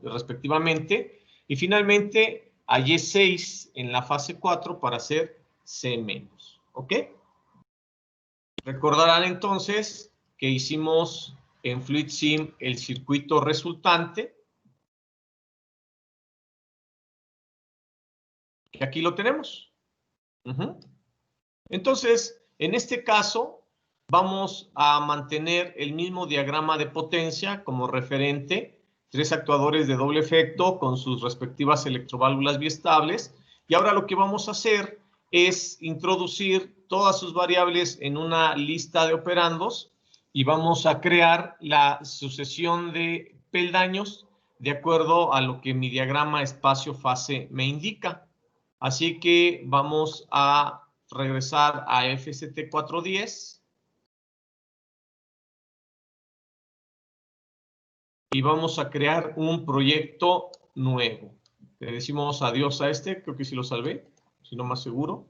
respectivamente, y finalmente a Y6 en la fase 4 para hacer C-. ¿Ok? Recordarán entonces que hicimos en FluidSim el circuito resultante. Que aquí lo tenemos. Entonces, en este caso, vamos a mantener el mismo diagrama de potencia como referente. 3 actuadores de doble efecto con sus respectivas electroválvulas biestables. Y ahora lo que vamos a hacer es introducir todas sus variables en una lista de operandos y vamos a crear la sucesión de peldaños de acuerdo a lo que mi diagrama espacio-fase me indica. Así que vamos a regresar a FST 410 y vamos a crear un proyecto nuevo. Le decimos adiós a este, creo que sí lo salvé, si no más seguro.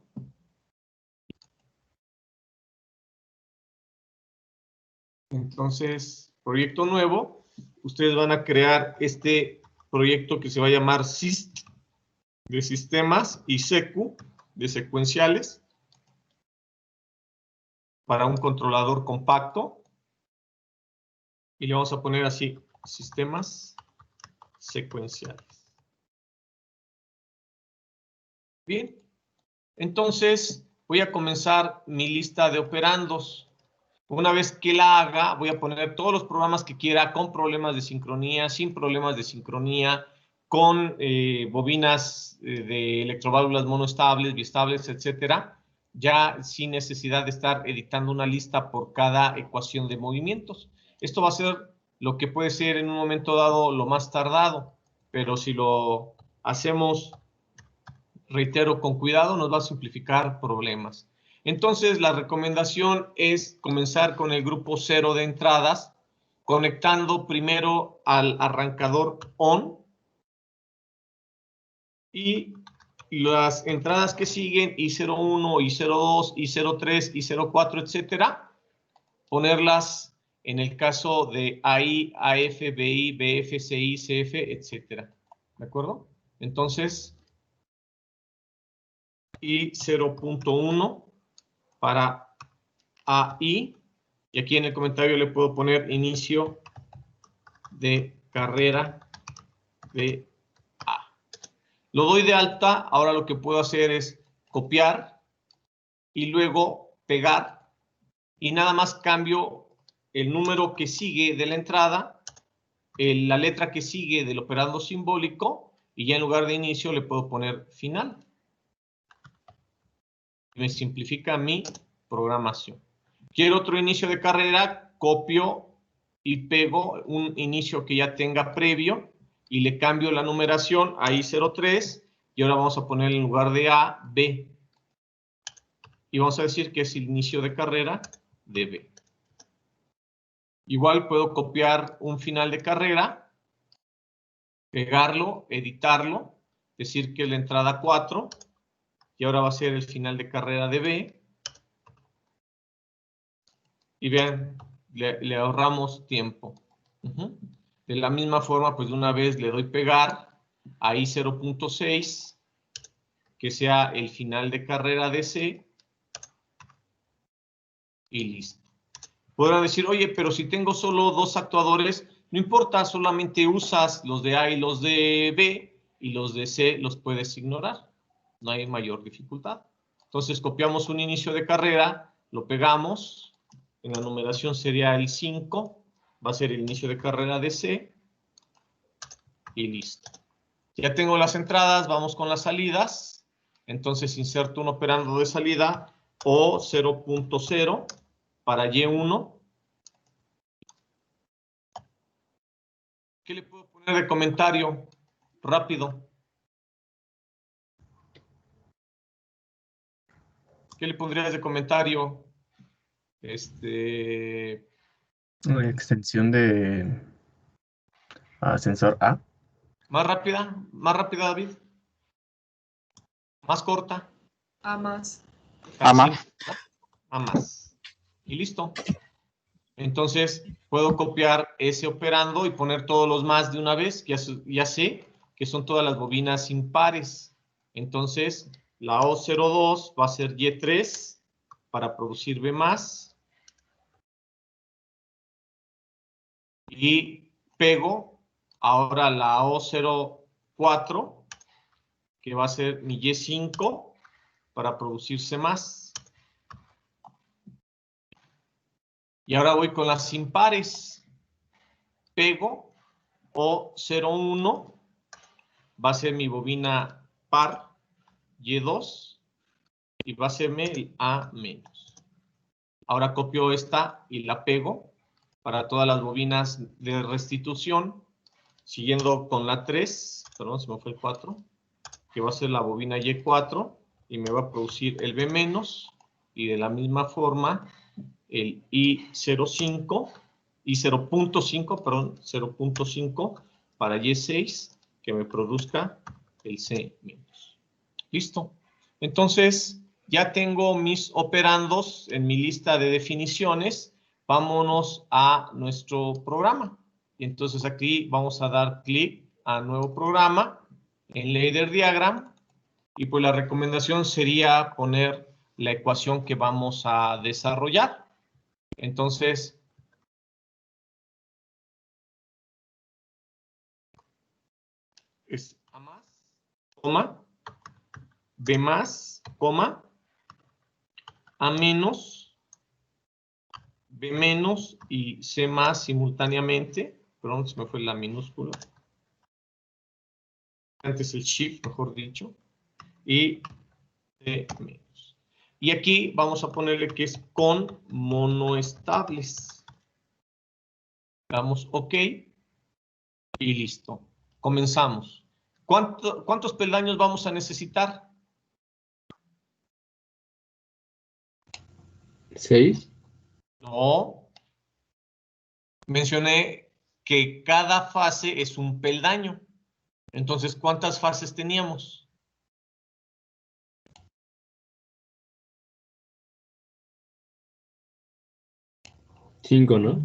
Entonces, proyecto nuevo, ustedes van a crear este proyecto que se va a llamar SIST de sistemas y SECU de secuenciales para un controlador compacto. Y le vamos a poner así, sistemas secuenciales. Bien, entonces voy a comenzar mi lista de operandos. Una vez que la haga, voy a poner todos los programas que quiera con problemas de sincronía, sin problemas de sincronía, con bobinas de electroválvulas monoestables, biestables, etcétera, ya sin necesidad de estar editando una lista por cada ecuación de movimientos. Esto va a ser lo que puede ser en un momento dado lo más tardado, pero si lo hacemos, reitero, con cuidado, nos va a simplificar problemas. Entonces, la recomendación es comenzar con el grupo 0 de entradas, conectando primero al arrancador ON y las entradas que siguen, I01, I02, I03, I04, etcétera, ponerlas en el caso de AI, AF, BI, BF, CI, CF, etcétera. ¿De acuerdo? Entonces, I0.1 para AI, y aquí en el comentario le puedo poner inicio de carrera de A. Lo doy de alta, ahora lo que puedo hacer es copiar y luego pegar y nada más cambio el número que sigue de la entrada, la letra que sigue del operando simbólico y ya en lugar de inicio le puedo poner final. Me simplifica mi programación. Quiero otro inicio de carrera, copio y pego un inicio que ya tenga previo y le cambio la numeración a I03 y ahora vamos a poner en lugar de A, B. Y vamos a decir que es el inicio de carrera de B. Igual puedo copiar un final de carrera, pegarlo, editarlo, decir que es la entrada 4 y ahora va a ser el final de carrera de B. Y vean, le ahorramos tiempo. De la misma forma, pues de una vez le doy pegar a I0.6, que sea el final de carrera de C, y listo. Podrán decir, oye, pero si tengo solo 2 actuadores, no importa, solamente usas los de A y los de B, y los de C los puedes ignorar. No hay mayor dificultad. Entonces copiamos un inicio de carrera, lo pegamos. En la numeración sería el 5, va a ser el inicio de carrera de C y listo. Ya tengo las entradas, vamos con las salidas. Entonces inserto un operando de salida O 0.0 para Y1. ¿Qué le puedo poner de comentario? Rápido. ¿Qué le pondrías de comentario? Extensión de sensor A. Más rápida, David. Más corta. A más. A más. A más. Y listo. Entonces, puedo copiar ese operando y poner todos los más de una vez. Ya sé que son todas las bobinas impares. Entonces, la O02 va a ser Y3 para producir B+. Y pego ahora la O04, que va a ser mi Y5 para producir C+. Y ahora voy con las impares. Pego O01, va a ser mi bobina par Y2 y va a serme el A-. Ahora copio esta y la pego para todas las bobinas de restitución, siguiendo con la 3, perdón, se me fue el 4, que va a ser la bobina Y4 y me va a producir el B-, y de la misma forma el I0.5, perdón, 0.5 para Y6, que me produzca el C-. Listo. Entonces, ya tengo mis operandos en mi lista de definiciones. Vámonos a nuestro programa. Y entonces aquí vamos a dar clic a nuevo programa en Ladder Diagram. Y pues la recomendación sería poner la ecuación que vamos a desarrollar. Entonces, es A más, coma, B más, coma, A menos, B menos y C más simultáneamente. Perdón, se me fue la minúscula. Antes el shift, mejor dicho. Y C menos. Y aquí vamos a ponerle que es con monoestables. Damos OK. Y listo. Comenzamos. ¿Cuántos peldaños vamos a necesitar? 6. No. Mencioné que cada fase es un peldaño. Entonces, ¿cuántas fases teníamos? 5, ¿no?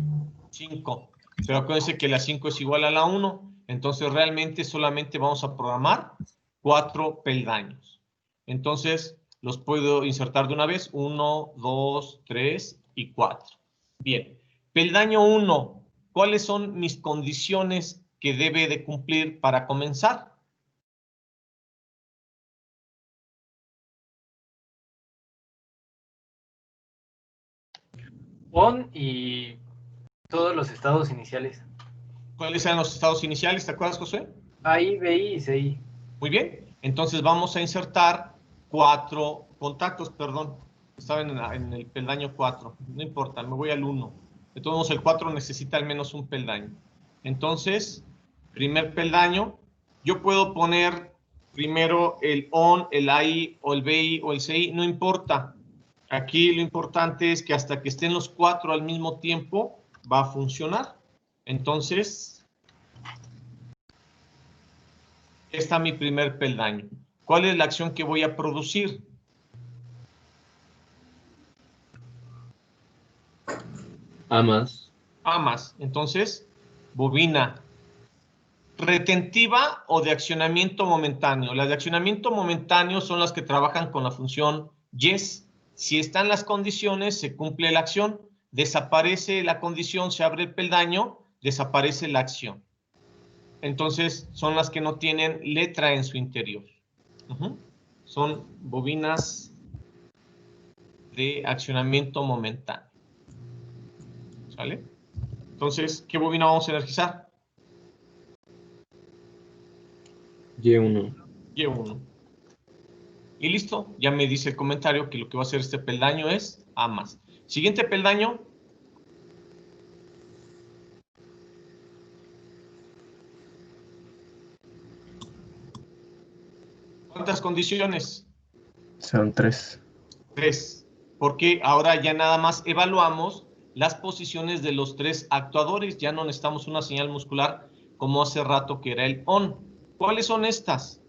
5. Pero acuérdense que la 5 es igual a la 1. Entonces, realmente solamente vamos a programar 4 peldaños. Entonces, los puedo insertar de una vez. 1, 2, 3 y 4. Bien. Peldaño 1. ¿Cuáles son mis condiciones que debe de cumplir para comenzar? On y todos los estados iniciales. ¿Cuáles eran los estados iniciales? ¿Te acuerdas, José? AI, BI y CI. Muy bien. Entonces vamos a insertar 4 contactos, perdón. Estaba en el peldaño 4. No importa, me voy al 1. De todos modos, el 4 necesita al menos un peldaño. Entonces, primer peldaño, yo puedo poner primero el ON, el AI o el BI o el CI, no importa. Aquí lo importante es que hasta que estén los 4 al mismo tiempo, va a funcionar. Entonces, está mi primer peldaño. ¿Cuál es la acción que voy a producir? A más. A más. Entonces, bobina retentiva o de accionamiento momentáneo. Las de accionamiento momentáneo son las que trabajan con la función yes. Si están las condiciones, se cumple la acción. Desaparece la condición, se abre el peldaño, desaparece la acción. Entonces, son las que no tienen letra en su interior. Son bobinas de accionamiento momentáneo. ¿Sale? Entonces, ¿qué bobina vamos a energizar? Y1. Y1. Y listo, ya me dice el comentario que lo que va a hacer este peldaño es A más. Siguiente peldaño. ¿Cuántas condiciones? Son 3. 3. Porque ahora ya nada más evaluamos las posiciones de los 3 actuadores. Ya no necesitamos una señal muscular como hace rato que era el ON. ¿Cuáles son estas?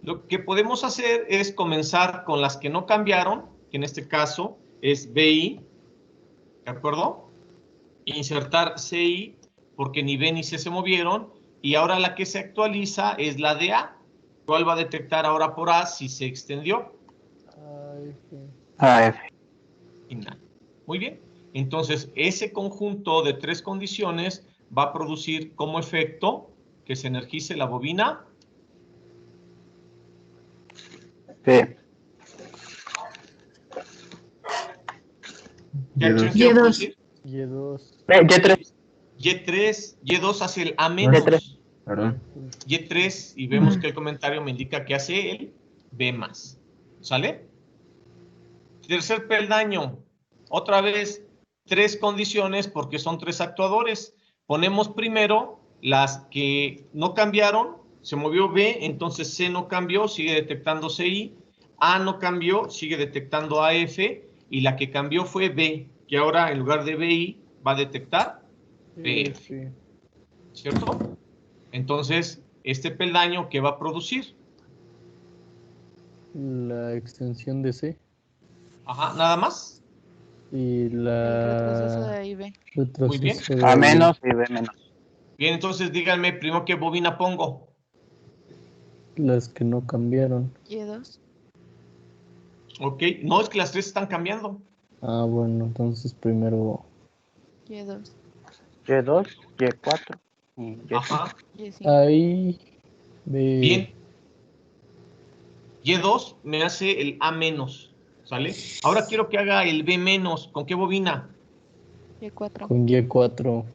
Lo que podemos hacer es comenzar con las que no cambiaron, que en este caso es BI, ¿de acuerdo? Insertar CI, porque ni B ni C se movieron, y ahora la que se actualiza es la de A. ¿Cuál va a detectar ahora por A si se extendió? AF. Muy bien. Entonces, ese conjunto de 3 condiciones va a producir como efecto que se energice la bobina P. ¿Qué acción Y2. quiero Y2. producir? Y3. Y3, Y2 hace el A Y3. menos. Perdón. Y3, y vemos que el comentario me indica que hace el B más. ¿Sale? Tercer peldaño. Otra vez, 3 condiciones porque son 3 actuadores. Ponemos primero las que no cambiaron. Se movió B, entonces C no cambió, sigue detectando CI. A no cambió, sigue detectando AF. Y la que cambió fue B, que ahora en lugar de BI va a detectar BF. ¿Cierto? Entonces, este peldaño, ¿qué va a producir? La extensión de C Ajá, nada más. y El retroceso de la A y B. Muy bien. retroceso de A A y B. menos y B menos. Bien, entonces díganme primero qué bobina pongo. Las que no cambiaron. Y2. Ok, no, es que las 3 están cambiando. Ah, bueno, entonces primero Y2. Y2, Y4 y Y5. Ajá, Y5. ahí B. bien. Y2 me hace el A menos, ¿sale? Ahora quiero que haga el B menos. ¿Con qué bobina? Y4. Con Y4.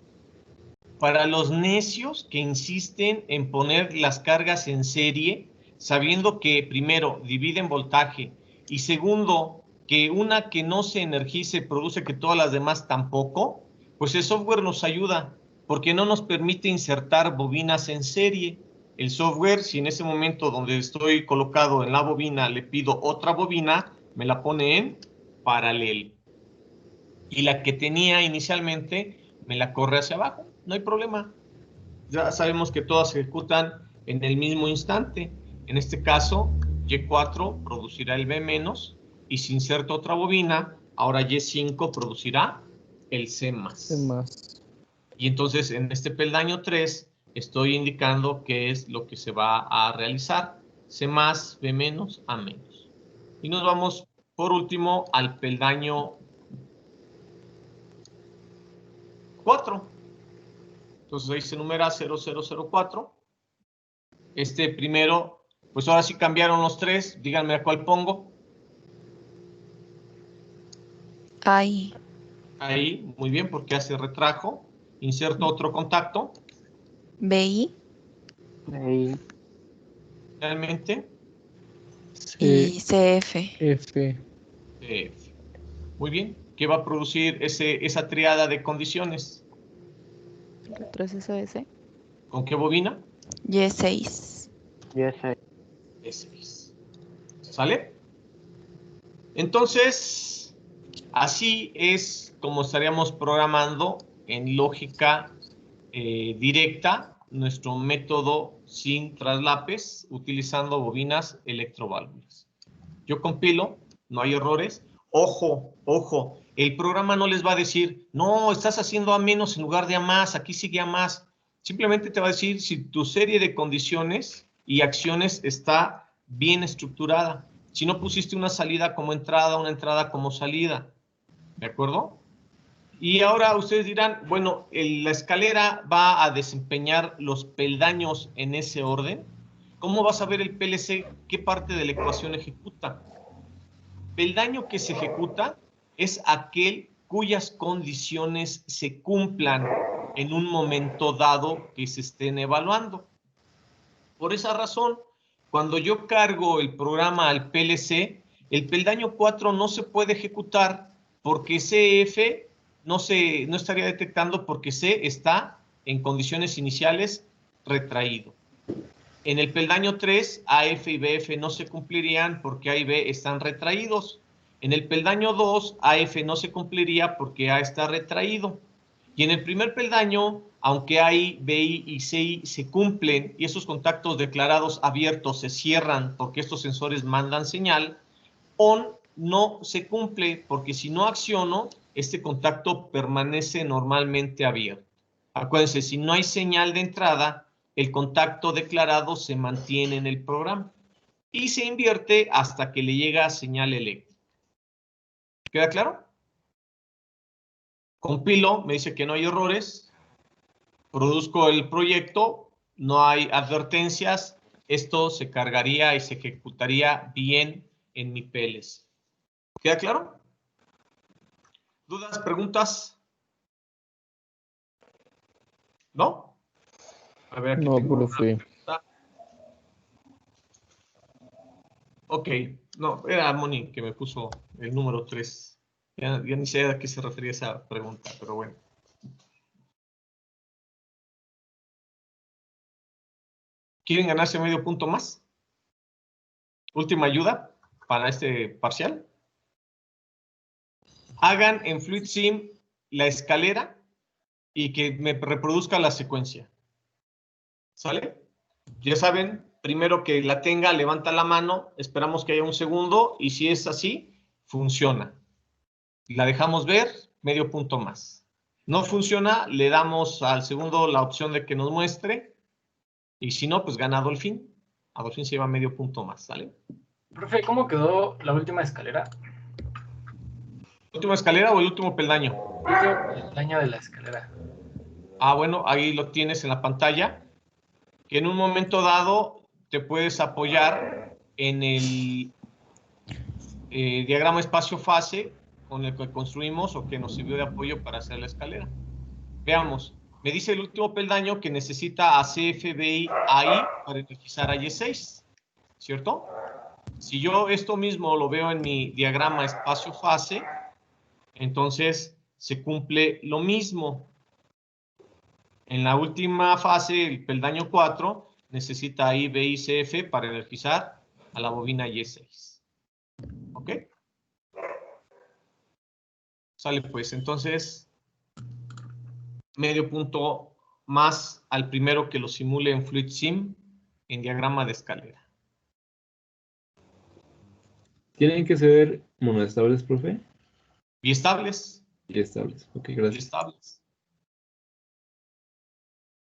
Para los necios que insisten en poner las cargas en serie, sabiendo que primero dividen voltaje y segundo que una que no se energice produce que todas las demás tampoco, pues el software nos ayuda porque no nos permite insertar bobinas en serie. El software, si en ese momento donde estoy colocado en la bobina le pido otra bobina, me la pone en paralelo. Y la que tenía inicialmente me la corre hacia abajo. No hay problema. Ya sabemos que todas se ejecutan en el mismo instante. En este caso, Y4 producirá el B menos y si inserto otra bobina, ahora Y5 producirá el C más. C más. Y entonces en este peldaño 3 estoy indicando qué es lo que se va a realizar. C más, B menos, A menos. Y nos vamos por último al peldaño 4. Entonces ahí se numera 0004. Este primero, pues ahora sí cambiaron los 3. Díganme a cuál pongo. Ahí. Ahí, muy bien, porque hace retrajo. Inserto otro contacto. BI. Y Realmente. Y C, CF. F. Muy bien. ¿Qué va a producir esa triada de condiciones? El retroceso de C. ¿Con qué bobina? Y6. Y6. S6. ¿Sale? Entonces, así es como estaríamos programando en lógica directa nuestro método sin traslapes utilizando bobinas electroválvulas. Yo compilo, no hay errores. Ojo, ojo, el programa no les va a decir, no, estás haciendo A menos en lugar de A más, aquí sigue A más. Simplemente te va a decir si tu serie de condiciones y acciones está bien estructurada. Si no pusiste una salida como entrada, una entrada como salida. ¿De acuerdo? Y ahora ustedes dirán, bueno, la escalera va a desempeñar los peldaños en ese orden. ¿Cómo vas a ver el PLC qué parte de la ecuación ejecuta? Peldaño que se ejecuta es aquel cuyas condiciones se cumplan en un momento dado que se estén evaluando. Por esa razón, cuando yo cargo el programa al PLC, el peldaño 4 no se puede ejecutar porque CF no estaría detectando porque C está en condiciones iniciales retraído. En el peldaño 3, AF y BF no se cumplirían porque A y B están retraídos. En el peldaño 2, AF no se cumpliría porque A está retraído. Y en el primer peldaño, aunque AI, BI y CI se cumplen y esos contactos declarados abiertos se cierran porque estos sensores mandan señal, ON no se cumple porque si no acciono, este contacto permanece normalmente abierto. Acuérdense, si no hay señal de entrada, el contacto declarado se mantiene en el programa y se invierte hasta que le llega señal eléctrica. ¿Queda claro? Compilo, me dice que no hay errores, produzco el proyecto, no hay advertencias, esto se cargaría y se ejecutaría bien en mi PLC. ¿Queda claro? ¿Dudas, preguntas? ¿No? A ver, aquí No, tengo una profe. pregunta. Ok, no, era Moni que me puso el número 3. Ya ni sé a qué se refería esa pregunta, pero bueno. ¿Quieren ganarse medio punto más? Última ayuda para este parcial. Hagan en FluidSim la escalera y que me reproduzca la secuencia. ¿Sale? Ya saben, primero que la tenga, levanta la mano, esperamos que haya un segundo y si es así, funciona. La dejamos ver, medio punto más. No funciona, le damos al segundo la opción de que nos muestre y si no, pues gana Adolfín. Adolfín se lleva medio punto más, ¿sale? Profe, ¿cómo quedó la última escalera? ¿Última escalera o el último peldaño? El daño de la escalera. Ah, bueno, ahí lo tienes en la pantalla. Que en un momento dado te puedes apoyar en el diagrama espacio-fase con el que construimos o que nos sirvió de apoyo para hacer la escalera. Veamos, me dice el último peldaño que necesita a CFBI AI para energizar a Y6, ¿cierto? Si yo esto mismo lo veo en mi diagrama espacio-fase, entonces se cumple lo mismo. En la última fase, el peldaño 4, necesita ahí B y CF para energizar a la bobina Y6. ¿Ok? Sale pues, entonces, medio punto más al primero que lo simule en FluidSim en diagrama de escalera. ¿Tienen que ser monoestables, profe? Biestables, Biestables. Ok, gracias. biestables.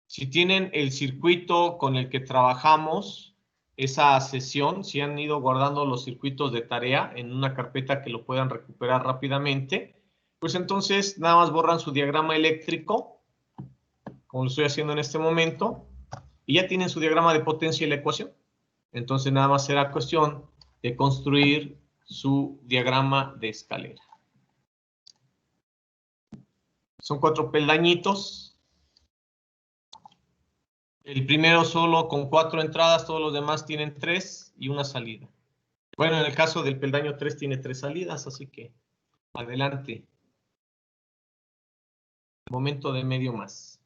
Si tienen el circuito con el que trabajamos esa sesión, si han ido guardando los circuitos de tarea en una carpeta que lo puedan recuperar rápidamente, pues entonces nada más borran su diagrama eléctrico, como lo estoy haciendo en este momento, y ya tienen su diagrama de potencia y la ecuación. Entonces nada más será cuestión de construir su diagrama de escalera. Son 4 peldañitos. El primero solo con 4 entradas, todos los demás tienen 3 y una salida. Bueno, en el caso del peldaño 3 tiene 3 salidas, así que adelante. Momento de medio más.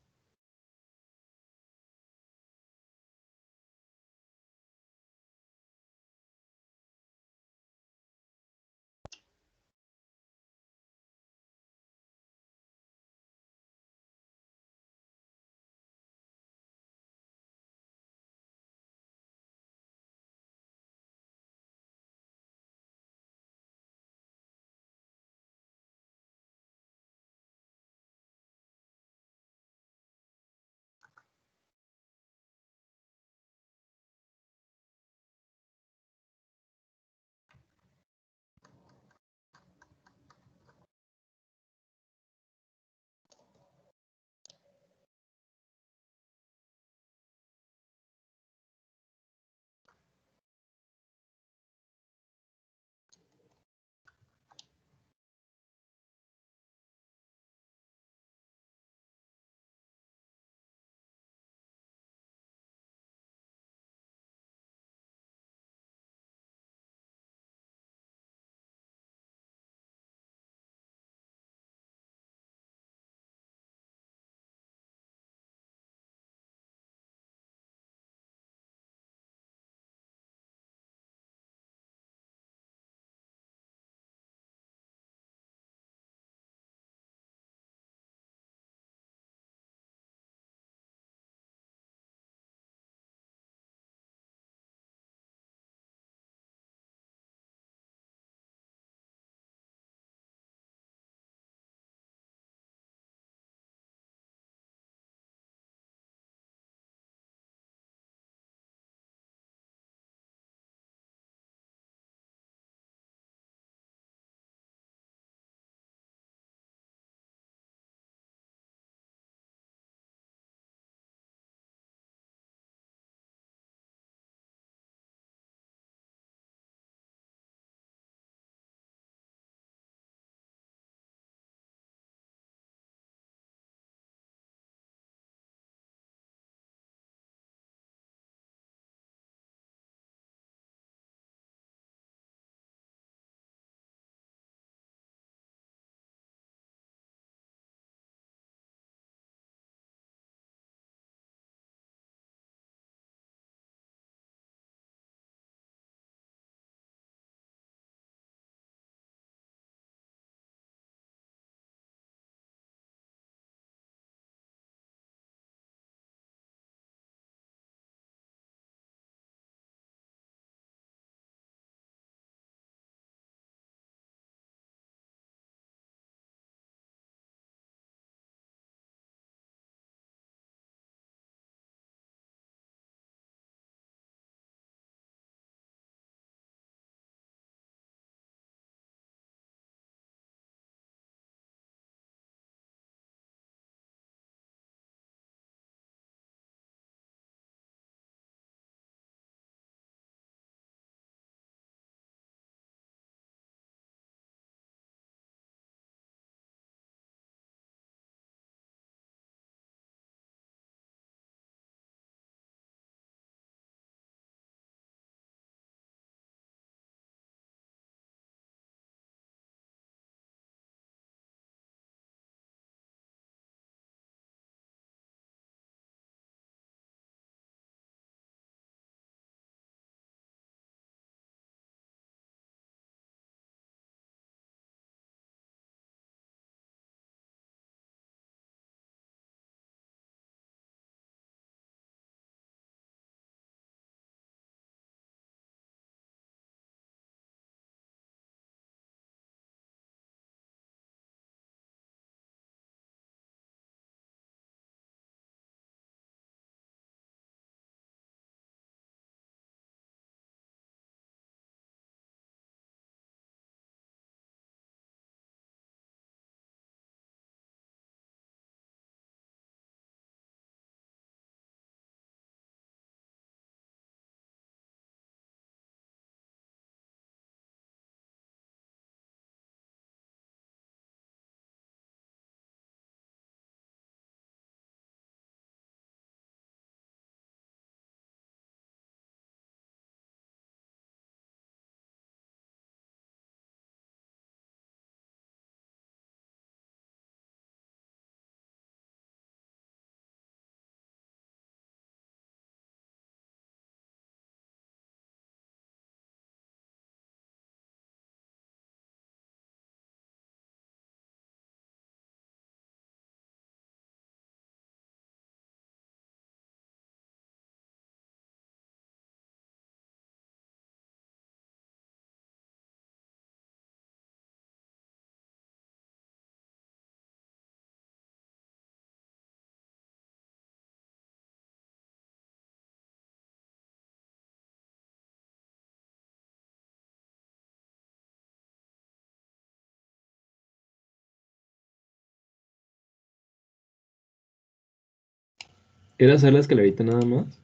¿Era hacer la escalerita nada más?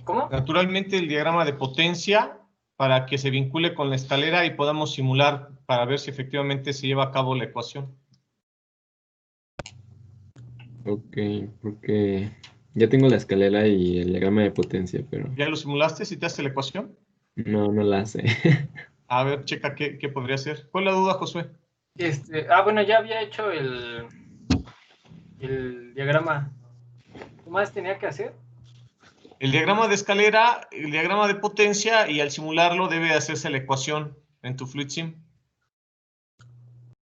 ¿Cómo? Naturalmente el diagrama de potencia para que se vincule con la escalera y podamos simular para ver si efectivamente se lleva a cabo la ecuación. Ok, porque ya tengo la escalera y el diagrama de potencia, pero ¿Ya lo simulaste? ¿Si te hace la ecuación? no la sé. A ver, checa qué podría ser. ¿Cuál es la duda, Josué? Bueno, ya había hecho el diagrama. ¿Qué más tenía que hacer? El diagrama de escalera, el diagrama de potencia y al simularlo debe hacerse la ecuación en tu FluidSim.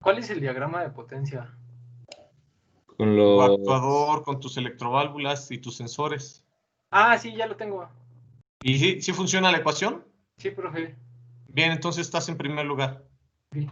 ¿Cuál es el diagrama de potencia? Con Tu los... actuador, con tus electroválvulas y tus sensores. Ah, sí, ya lo tengo. ¿Y sí funciona la ecuación? Sí, profe. Bien, entonces estás en primer lugar. Sí.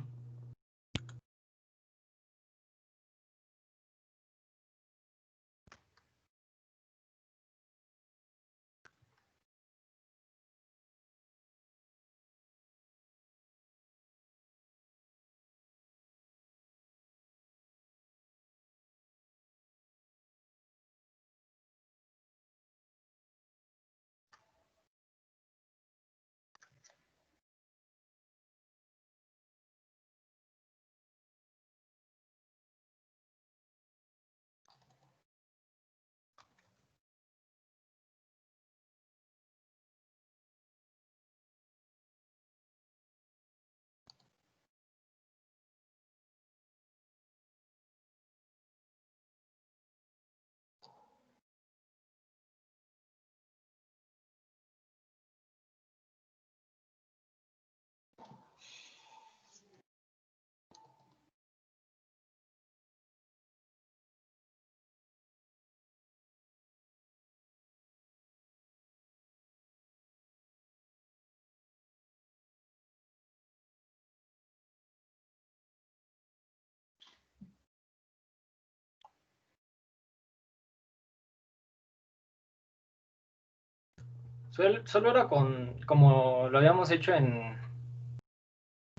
Solo era como lo habíamos hecho en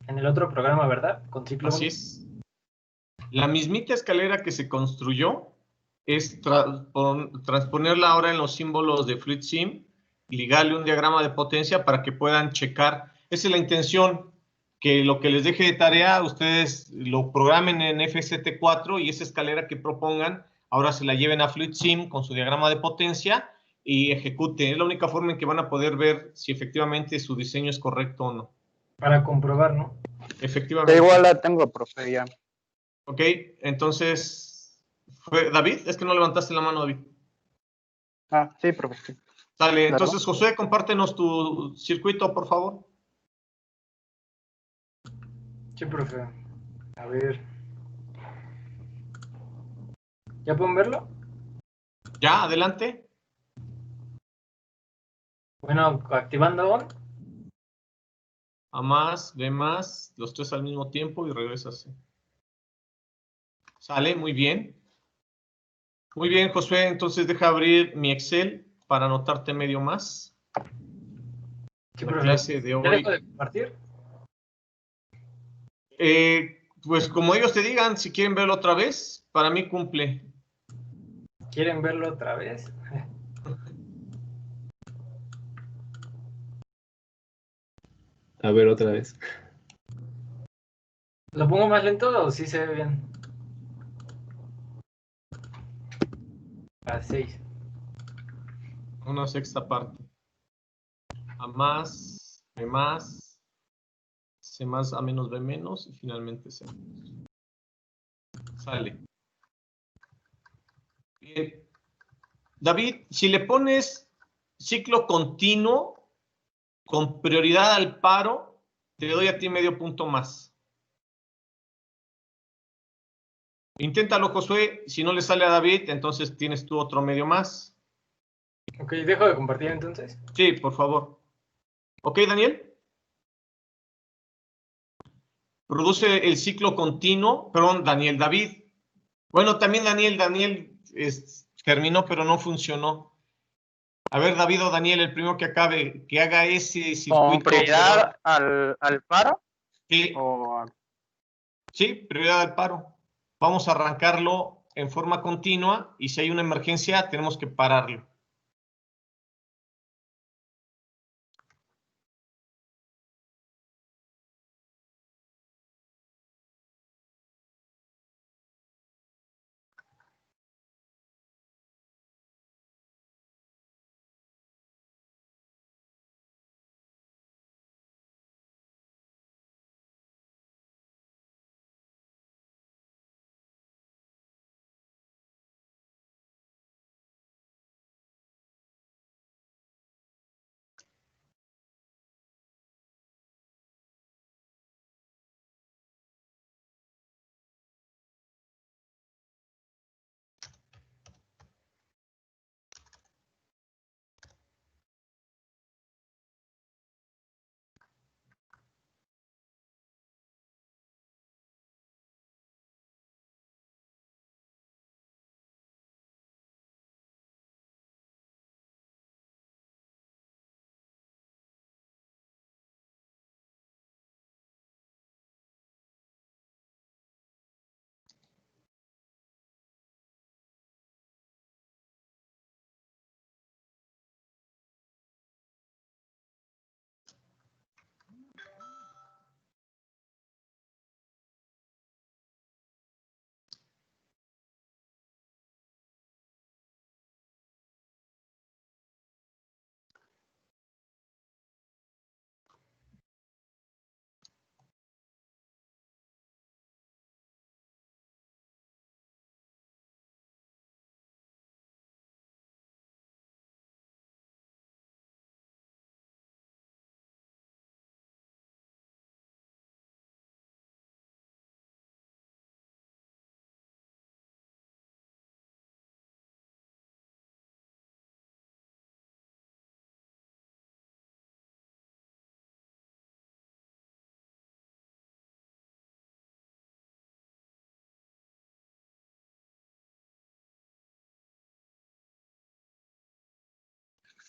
el otro programa, ¿verdad? Con ciclo Así 1. es. La mismita escalera que se construyó es transponerla ahora en los símbolos de FluidSim y ligarle un diagrama de potencia para que puedan checar. Esa es la intención, que lo que les deje de tarea, ustedes lo programen en FST4 y esa escalera que propongan, ahora se la lleven a FluidSim con su diagrama de potencia y ejecuten. Es la única forma en que van a poder ver si efectivamente su diseño es correcto o no. Para comprobar, ¿no? Efectivamente. Igual la tengo, profe, ya. Ok, entonces, ¿fue David? Es que no levantaste la mano, David. Ah, sí, profe. Sí. Dale, Claro. entonces, Josué, compártenos tu circuito, por favor. Sí, profe. A ver. ¿Ya pueden verlo? Ya, adelante. Bueno, activando on. A más, B más, los tres al mismo tiempo y regresas. Sale, muy bien. Muy bien, Josué, entonces deja abrir mi Excel para anotarte medio más. Sí, La profe. clase de ¿Ya hoy. dejo de compartir? Pues como ellos te digan, si quieren verlo otra vez, para mí cumple. ¿Quieren verlo otra vez? A ver, otra vez. ¿Lo pongo más lento o sí se ve bien? A 6. Una sexta parte. A más, B más, C más, A menos, B menos y finalmente C menos. Sale. Bien. David, si le pones ciclo continuo con prioridad al paro, te doy a ti medio punto más. Inténtalo, Josué. Si no le sale a David, entonces tienes tú otro medio más. Ok, dejo de compartir entonces. Sí, por favor. ¿Ok, Daniel? Produce el ciclo continuo. Perdón, David. Bueno, también Daniel terminó, pero no funcionó. A ver, David o Daniel, el primero que acabe, que haga ese circuito. ¿Con prioridad al paro? Sí, O... Sí, prioridad del paro. Vamos a arrancarlo en forma continua y si hay una emergencia tenemos que pararlo.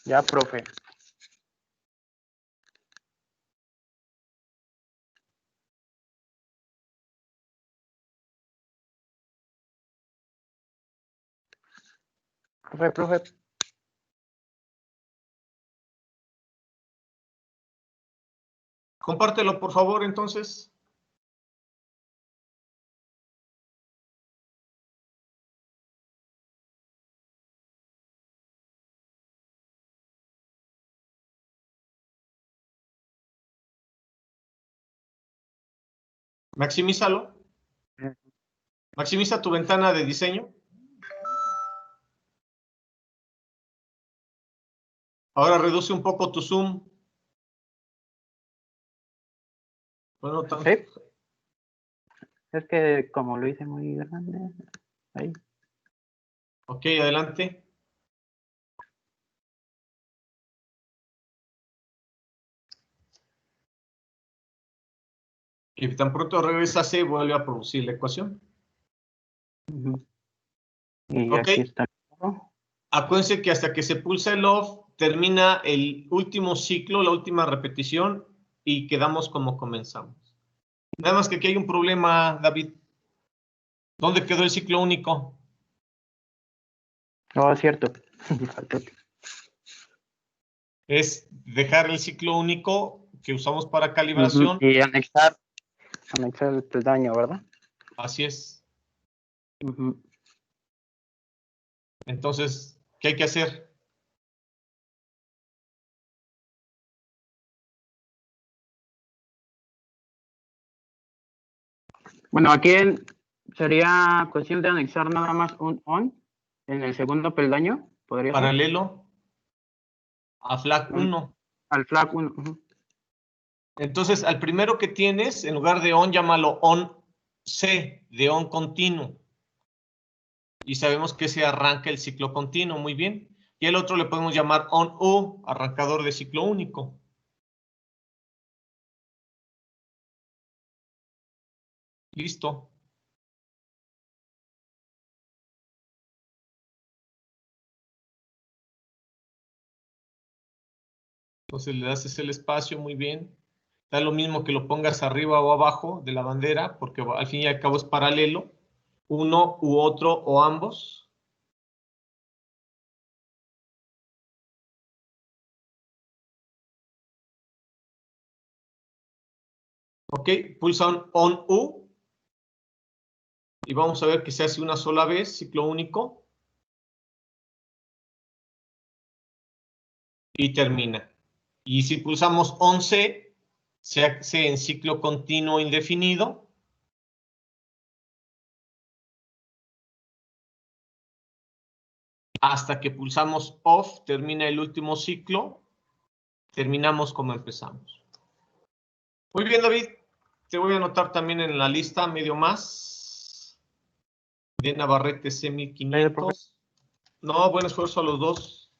Ya, profe. Profe. Compártelo, por favor, entonces. Maximízalo. Maximiza tu ventana de diseño. Ahora reduce un poco tu zoom. Bueno, Sí. Es que como lo hice muy grande. Ahí. Ok, adelante. Y tan pronto regresa C, vuelve a producir la ecuación. Y Ok. aquí está. Acuérdense que hasta que se pulsa el off, termina el último ciclo, la última repetición, y quedamos como comenzamos. Nada más que aquí hay un problema, David. ¿Dónde quedó el ciclo único? No, es cierto. Es dejar el ciclo único que usamos para calibración. Y anexar el peldaño, ¿verdad? Así es. Entonces, ¿qué hay que hacer? Bueno, aquí sería cuestión de anexar nada más un on en el segundo peldaño, ¿podría ser? Paralelo a flag 1. Al flag 1. Entonces, al primero que tienes, en lugar de on, llámalo on C, de on continuo. Y sabemos que se arranca el ciclo continuo, muy bien. Y el otro le podemos llamar on U, arrancador de ciclo único. Listo. Entonces le das el espacio, muy bien. Da lo mismo que lo pongas arriba o abajo de la bandera, porque al fin y al cabo es paralelo, uno u otro o ambos. Ok, pulsa on U y vamos a ver que se hace una sola vez, ciclo único. Y termina. Y si pulsamos on C, se hace en ciclo continuo indefinido. Hasta que pulsamos off, termina el último ciclo. Terminamos como empezamos. Muy bien, David. Te voy a anotar también en la lista medio más. De Navarrete C1500. No, buen esfuerzo a los dos.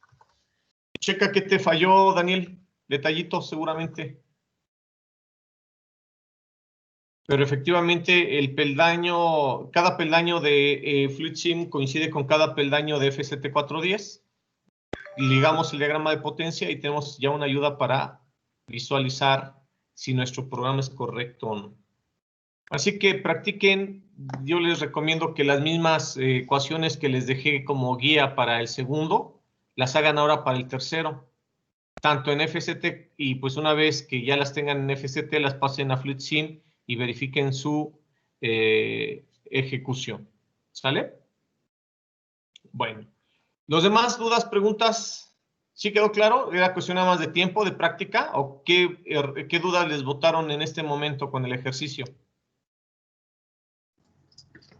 Checa qué te falló, Daniel. Detallito, seguramente. Pero efectivamente el peldaño, cada peldaño de FluidSim coincide con cada peldaño de FST410. Ligamos el diagrama de potencia y tenemos ya una ayuda para visualizar si nuestro programa es correcto o no. Así que practiquen. Yo les recomiendo que las mismas ecuaciones que les dejé como guía para el segundo, las hagan ahora para el tercero. Tanto en FST y pues una vez que ya las tengan en FST, las pasen a FluidSim y verifiquen su ejecución. ¿Sale? Bueno. ¿Los demás dudas, preguntas? ¿Sí quedó claro? ¿Era cuestión nada más de tiempo, de práctica? ¿O qué dudas les botaron en este momento con el ejercicio?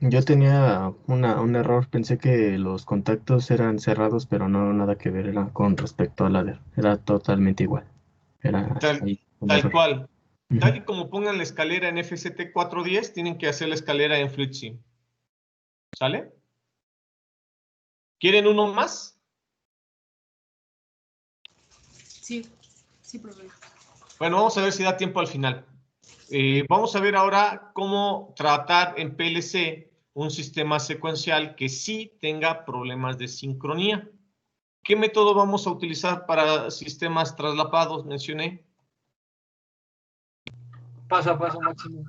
Yo tenía un error, pensé que los contactos eran cerrados, pero no, nada que ver, era con respecto al ladder, era totalmente igual. Era ahí un Tal error. cual. Ujú. Tal y como pongan la escalera en FST 410, tienen que hacer la escalera en FluidSim. ¿Sale? ¿Quieren uno más? Sí, sí, profe. Bueno, vamos a ver si da tiempo al final. Vamos a ver ahora cómo tratar en PLC un sistema secuencial que sí tenga problemas de sincronía. ¿Qué método vamos a utilizar para sistemas traslapados? Mencioné. Paso a paso máximo.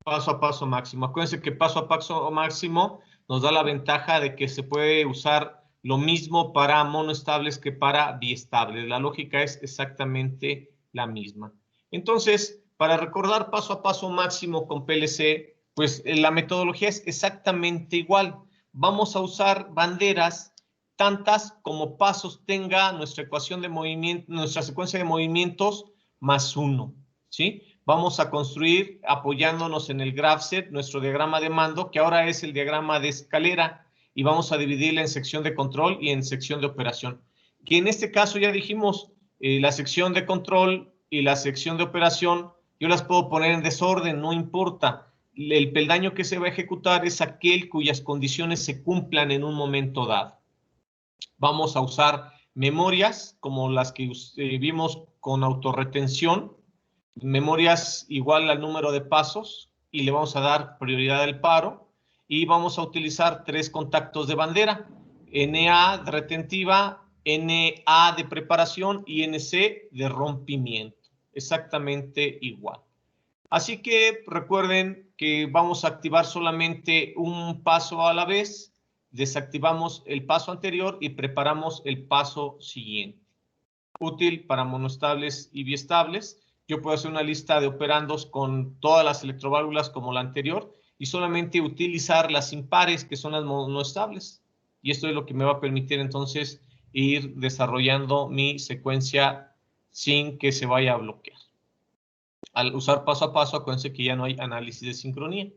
Paso a paso máximo. Acuérdense que paso a paso máximo nos da la ventaja de que se puede usar lo mismo para monoestables que para biestables. La lógica es exactamente la misma. Entonces, para recordar paso a paso máximo con PLC, pues la metodología es exactamente igual. Vamos a usar banderas tantas como pasos tenga nuestra ecuación de movimiento, nuestra secuencia de movimientos más 1, ¿sí? Vamos a construir, apoyándonos en el GraphSet, nuestro diagrama de mando, que ahora es el diagrama de escalera, y vamos a dividirla en sección de control y en sección de operación. Que en este caso ya dijimos, la sección de control y la sección de operación, yo las puedo poner en desorden, no importa. El peldaño que se va a ejecutar es aquel cuyas condiciones se cumplan en un momento dado. Vamos a usar memorias como las que vimos con autorretención, memorias igual al número de pasos y le vamos a dar prioridad al paro y vamos a utilizar 3 contactos de bandera, NA de retentiva, NA de preparación y NC de rompimiento, exactamente igual. Así que recuerden que vamos a activar solamente un paso a la vez, desactivamos el paso anterior y preparamos el paso siguiente. Útil para monoestables y biestables. Yo puedo hacer una lista de operandos con todas las electroválvulas como la anterior y solamente utilizar las impares que son las monoestables. Y esto es lo que me va a permitir entonces ir desarrollando mi secuencia sin que se vaya a bloquear. Al usar paso a paso, acuérdense que ya no hay análisis de sincronía.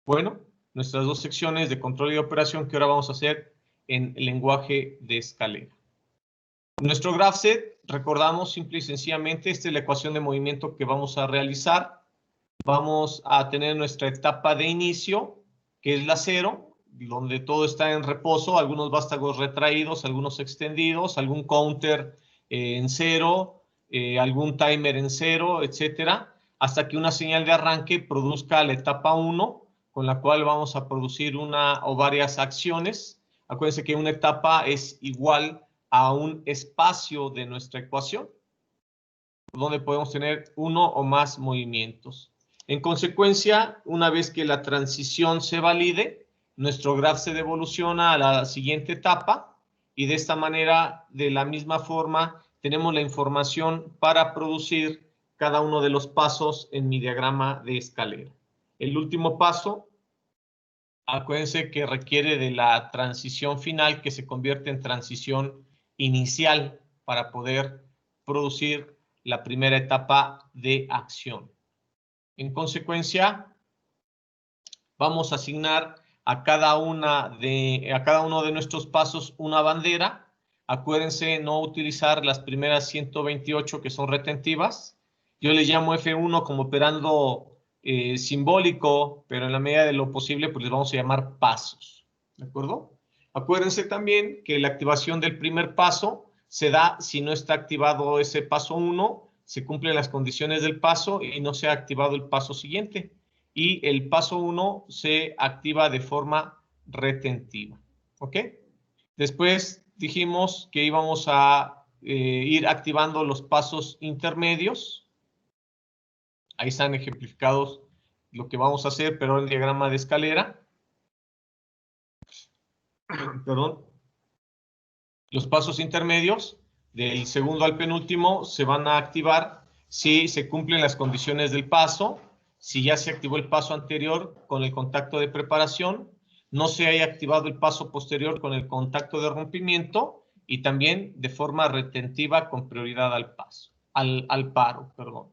Bueno, nuestras 2 secciones de control y operación que ahora vamos a hacer en el lenguaje de escalera. Nuestro GraphSet, recordamos simple y sencillamente, esta es la ecuación de movimiento que vamos a realizar. Vamos a tener nuestra etapa de inicio, que es la 0, donde todo está en reposo, algunos vástagos retraídos, algunos extendidos, algún counter en 0, algún timer en 0, etcétera, hasta que una señal de arranque produzca la etapa 1, con la cual vamos a producir una o varias acciones. Acuérdense que una etapa es igual a un espacio de nuestra ecuación. donde podemos tener uno o más movimientos. En consecuencia, una vez que la transición se valide, nuestro graph se devoluciona a la siguiente etapa y de esta manera, de la misma forma, tenemos la información para producir cada uno de los pasos en mi diagrama de escalera. El último paso, acuérdense que requiere de la transición final que se convierte en transición inicial para poder producir la primera etapa de acción. En consecuencia, vamos a asignar a cada uno de nuestros pasos una bandera. Acuérdense no utilizar las primeras 128 que son retentivas. Yo les llamo F1 como operando simbólico, pero en la medida de lo posible pues les vamos a llamar pasos. ¿De acuerdo? Acuérdense también que la activación del primer paso se da si no está activado ese paso 1, se cumplen las condiciones del paso y no se ha activado el paso siguiente. Y el paso 1 se activa de forma retentiva. ¿Ok? Después dijimos que íbamos a ir activando los pasos intermedios. Ahí están ejemplificados lo que vamos a hacer, pero en el diagrama de escalera. Perdón. Los pasos intermedios, del segundo al penúltimo, se van a activar si se cumplen las condiciones del paso, si ya se activó el paso anterior con el contacto de preparación, no se haya activado el paso posterior con el contacto de rompimiento y también de forma retentiva con prioridad al paso, al paro, perdón.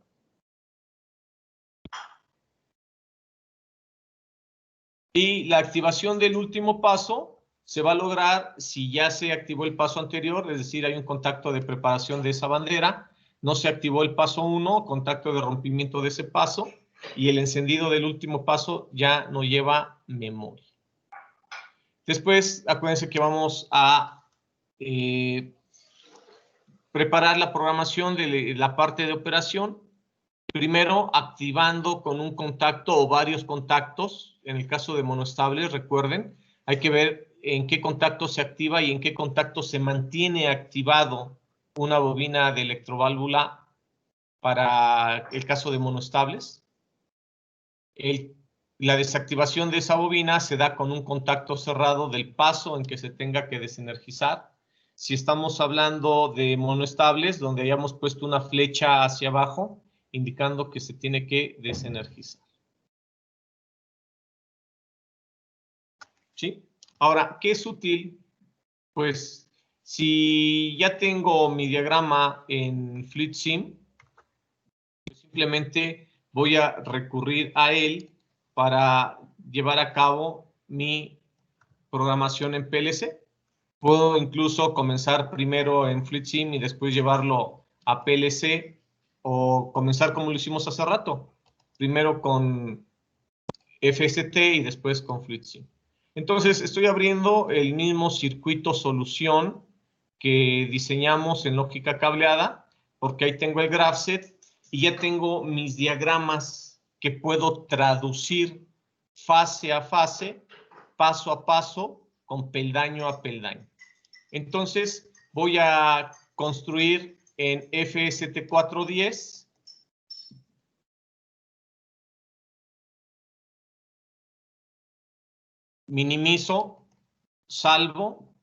Y la activación del último paso se va a lograr si ya se activó el paso anterior, es decir, hay un contacto de preparación de esa bandera, no se activó el paso 1, contacto de rompimiento de ese paso, y el encendido del último paso ya no lleva memoria. Después, acuérdense que vamos a preparar la programación de la parte de operación. Primero, activando con un contacto o varios contactos. En el caso de monoestables, recuerden, hay que ver en qué contacto se activa y en qué contacto se mantiene activado una bobina de electroválvula para el caso de monoestables. La desactivación de esa bobina se da con un contacto cerrado del paso en que se tenga que desenergizar. Si estamos hablando de monoestables, donde hayamos puesto una flecha hacia abajo, indicando que se tiene que desenergizar. ¿Sí? Ahora, ¿qué es útil? Pues, si ya tengo mi diagrama en FluidSim, pues simplemente voy a recurrir a él para llevar a cabo mi programación en PLC. Puedo incluso comenzar primero en FluidSim y después llevarlo a PLC o comenzar como lo hicimos hace rato. Primero con FST y después con FluidSim. Entonces, estoy abriendo el mismo circuito solución que diseñamos en lógica cableada, porque ahí tengo el GraphSet y ya tengo mis diagramas que puedo traducir fase a fase, paso a paso, con peldaño a peldaño. Entonces, voy a construir en FST 410. Minimizo, salvo.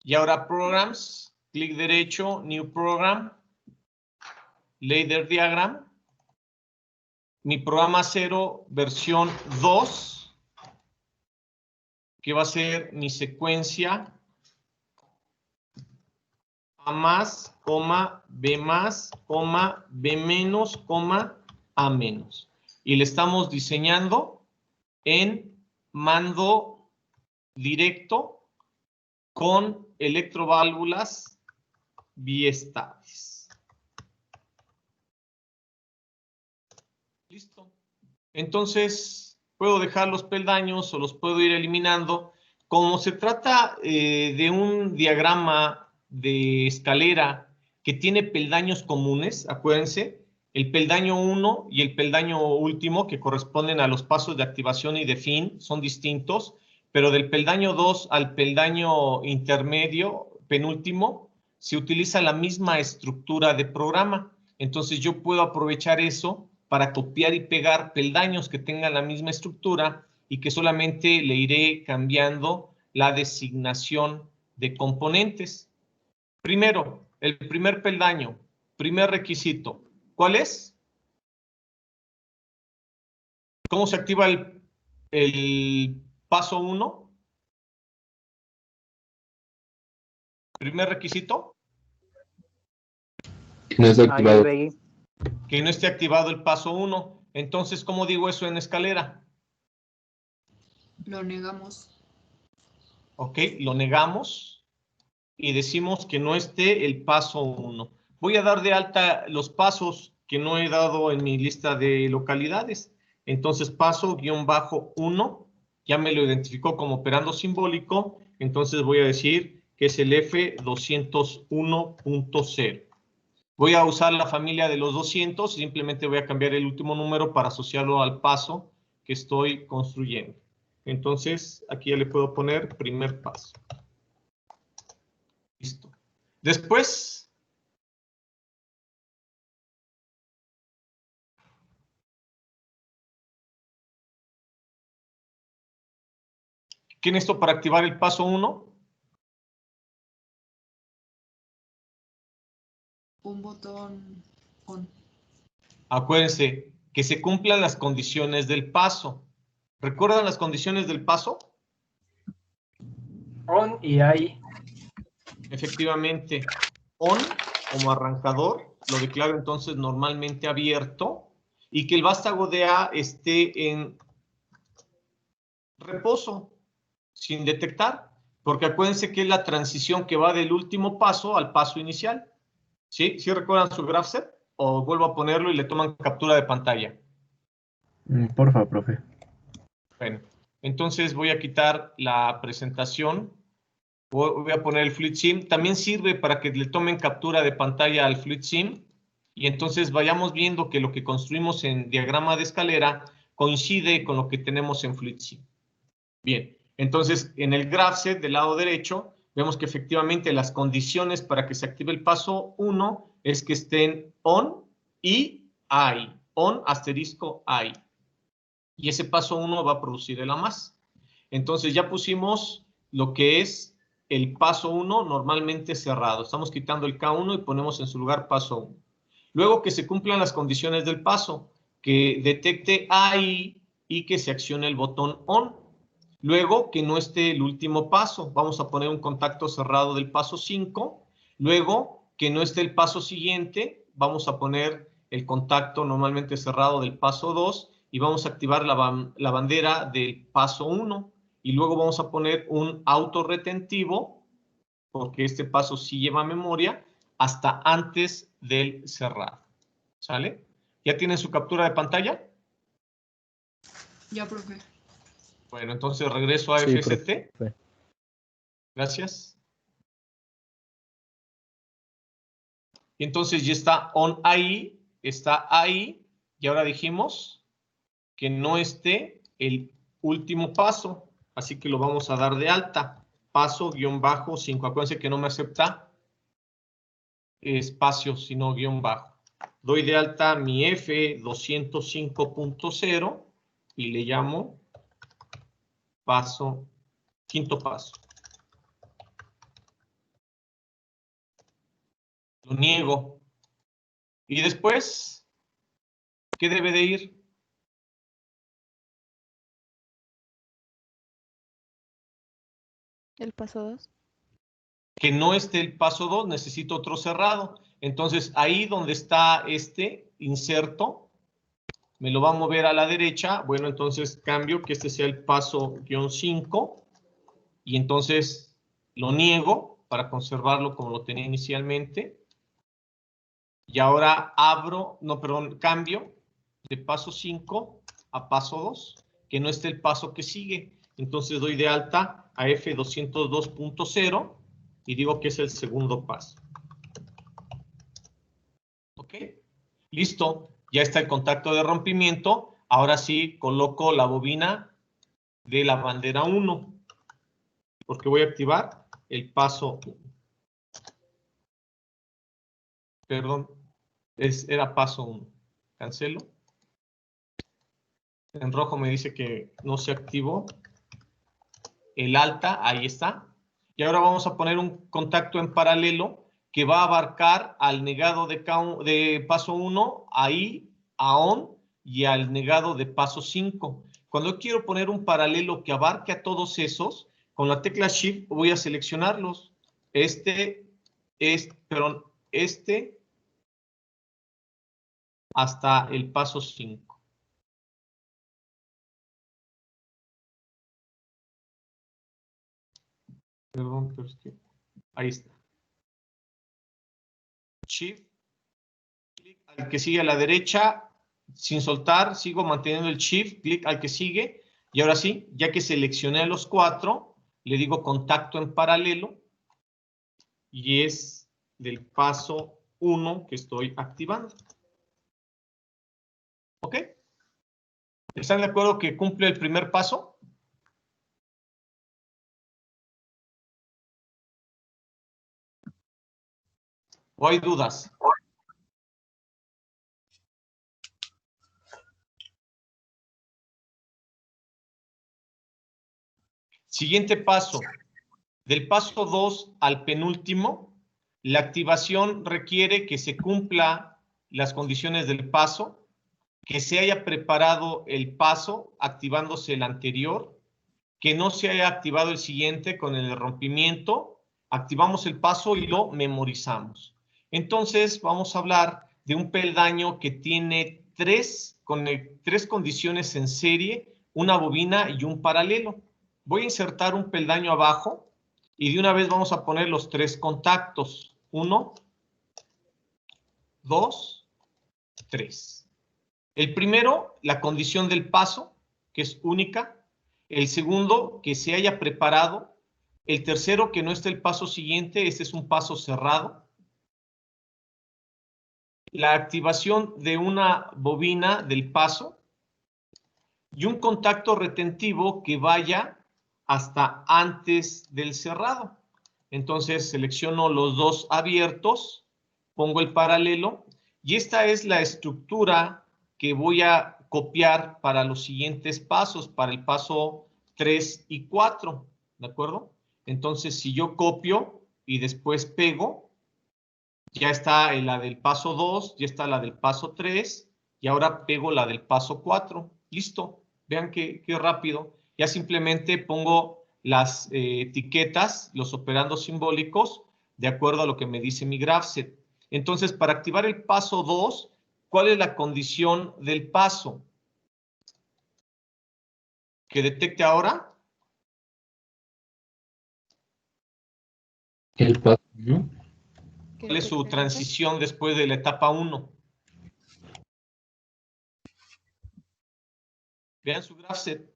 Y ahora Programs, clic derecho, New Program, Ladder Diagram. Mi programa 0, versión 2, que va a ser mi secuencia A más, coma, B más, coma, B menos, coma, A menos. Y le estamos diseñando en mando directo con electroválvulas biestables. Listo. Entonces, puedo dejar los peldaños o los puedo ir eliminando. Como se trata de un diagrama de escalera que tiene peldaños comunes, acuérdense, el peldaño 1 y el peldaño último, que corresponden a los pasos de activación y de fin, son distintos, pero del peldaño 2 al peldaño intermedio, penúltimo, se utiliza la misma estructura de programa. Entonces yo puedo aprovechar eso para copiar y pegar peldaños que tengan la misma estructura y que solamente le iré cambiando la designación de componentes. Primero, el primer peldaño, primer requisito. ¿Cuál es? ¿Cómo se activa el paso 1? Primer requisito. Que no está activado. Que no esté activado el paso 1. Entonces, ¿cómo digo eso en escalera? Lo negamos. Ok, lo negamos y decimos que no esté el paso 1. Voy a dar de alta los pasos que no he dado en mi lista de localidades. Entonces, paso -1, ya me lo identificó como operando simbólico. Entonces voy a decir que es el F201.0. Voy a usar la familia de los 200 y simplemente voy a cambiar el último número para asociarlo al paso que estoy construyendo. Entonces, aquí ya le puedo poner primer paso. Listo. Después, ¿qué necesito para activar el paso 1? Un botón on. Acuérdense que se cumplan las condiciones del paso. ¿Recuerdan las condiciones del paso? On y ahí. Efectivamente, on como arrancador, lo declaro entonces normalmente abierto y que el vástago de A esté en reposo, sin detectar, porque acuérdense que es la transición que va del último paso al paso inicial. ¿Sí? ¿Sí recuerdan su graph set? ¿O vuelvo a ponerlo y le toman captura de pantalla? Porfa, profe. Bueno, entonces voy a quitar la presentación. Voy a poner el Fluid Sim. También sirve para que le tomen captura de pantalla al Fluid Sim y entonces vayamos viendo que lo que construimos en diagrama de escalera coincide con lo que tenemos en Fluid Sim. Bien, entonces en el graph set del lado derecho vemos que efectivamente las condiciones para que se active el paso 1 es que estén on y hay. On asterisco hay. Y ese paso 1 va a producir el AMAS. Entonces ya pusimos lo que es el paso 1 normalmente cerrado. Estamos quitando el K1 y ponemos en su lugar paso 1. Luego que se cumplan las condiciones del paso, que detecte ahí y que se accione el botón ON. Luego que no esté el último paso. Vamos a poner un contacto cerrado del paso 5. Luego que no esté el paso siguiente, vamos a poner el contacto normalmente cerrado del paso 2 y vamos a activar la bandera del paso 1. Y luego vamos a poner un auto retentivo, porque este paso sí lleva memoria, hasta antes del cerrado. ¿Sale? ¿Ya tienen su captura de pantalla? Ya, profe. Bueno, entonces regreso a Sí, FST. profe. Gracias. Y entonces ya está on ahí, está ahí, y ahora dijimos que no esté el último paso, así que lo vamos a dar de alta. Paso -5, acuérdense que no me acepta espacio, sino guión bajo. Doy de alta mi F205.0 y le llamo paso, quinto paso. Lo niego. Y después, ¿qué debe de ir? El paso 2. Que no esté el paso 2, necesito otro cerrado. Entonces, ahí donde está este inserto, me lo va a mover a la derecha. Bueno, entonces cambio que este sea el paso -5 y entonces lo niego para conservarlo como lo tenía inicialmente. Y ahora cambio de paso 5 a paso 2, que no esté el paso que sigue. Entonces doy de alta a F202.0 y digo que es el segundo paso. ¿Ok? Listo. Ya está el contacto de rompimiento. Ahora sí coloco la bobina de la bandera 1, porque voy a activar el paso 1. Perdón, era paso 1. Cancelo. En rojo me dice que no se activó. El alta, ahí está. Y ahora vamos a poner un contacto en paralelo que va a abarcar al negado de paso 1, ahí, a ON, y al negado de paso 5. Cuando quiero poner un paralelo que abarque a todos esos, con la tecla Shift voy a seleccionarlos. Este hasta el paso 5. Perdón, pero es que ahí está. Shift, clic al que sigue a la derecha, sin soltar, sigo manteniendo el Shift, clic al que sigue, y ahora sí, ya que seleccioné a los 4, le digo contacto en paralelo, y es del paso 1 que estoy activando. ¿Ok? ¿Están de acuerdo que cumple el primer paso? ¿O hay dudas? Siguiente paso. Del paso 2 al penúltimo, la activación requiere que se cumpla las condiciones del paso, que se haya preparado el paso activándose el anterior, que no se haya activado el siguiente con el rompimiento, activamos el paso y lo memorizamos. Entonces vamos a hablar de un peldaño que tiene tres condiciones en serie, una bobina y un paralelo. Voy a insertar un peldaño abajo y de una vez vamos a poner los 3 contactos. 1, 2, 3. El primero, la condición del paso, que es única. El segundo, que se haya preparado. El tercero, que no esté el paso siguiente. Este es un paso cerrado. La activación de una bobina del paso. Y un contacto retentivo que vaya hasta antes del cerrado. Entonces selecciono los 2 abiertos, pongo el paralelo y esta es la estructura que voy a copiar para los siguientes pasos, para el paso 3 y 4, ¿de acuerdo? Entonces si yo copio y después pego, ya está la del paso 2, ya está la del paso 3 y ahora pego la del paso 4. Listo, vean qué rápido. Ya simplemente pongo las etiquetas, los operandos simbólicos, de acuerdo a lo que me dice mi GraphSet. Entonces, para activar el paso 2, ¿cuál es la condición del paso? ¿Que detecte ahora? El paso, ¿no? ¿Cuál es su transición después de la etapa 1? Vean su GraphSet.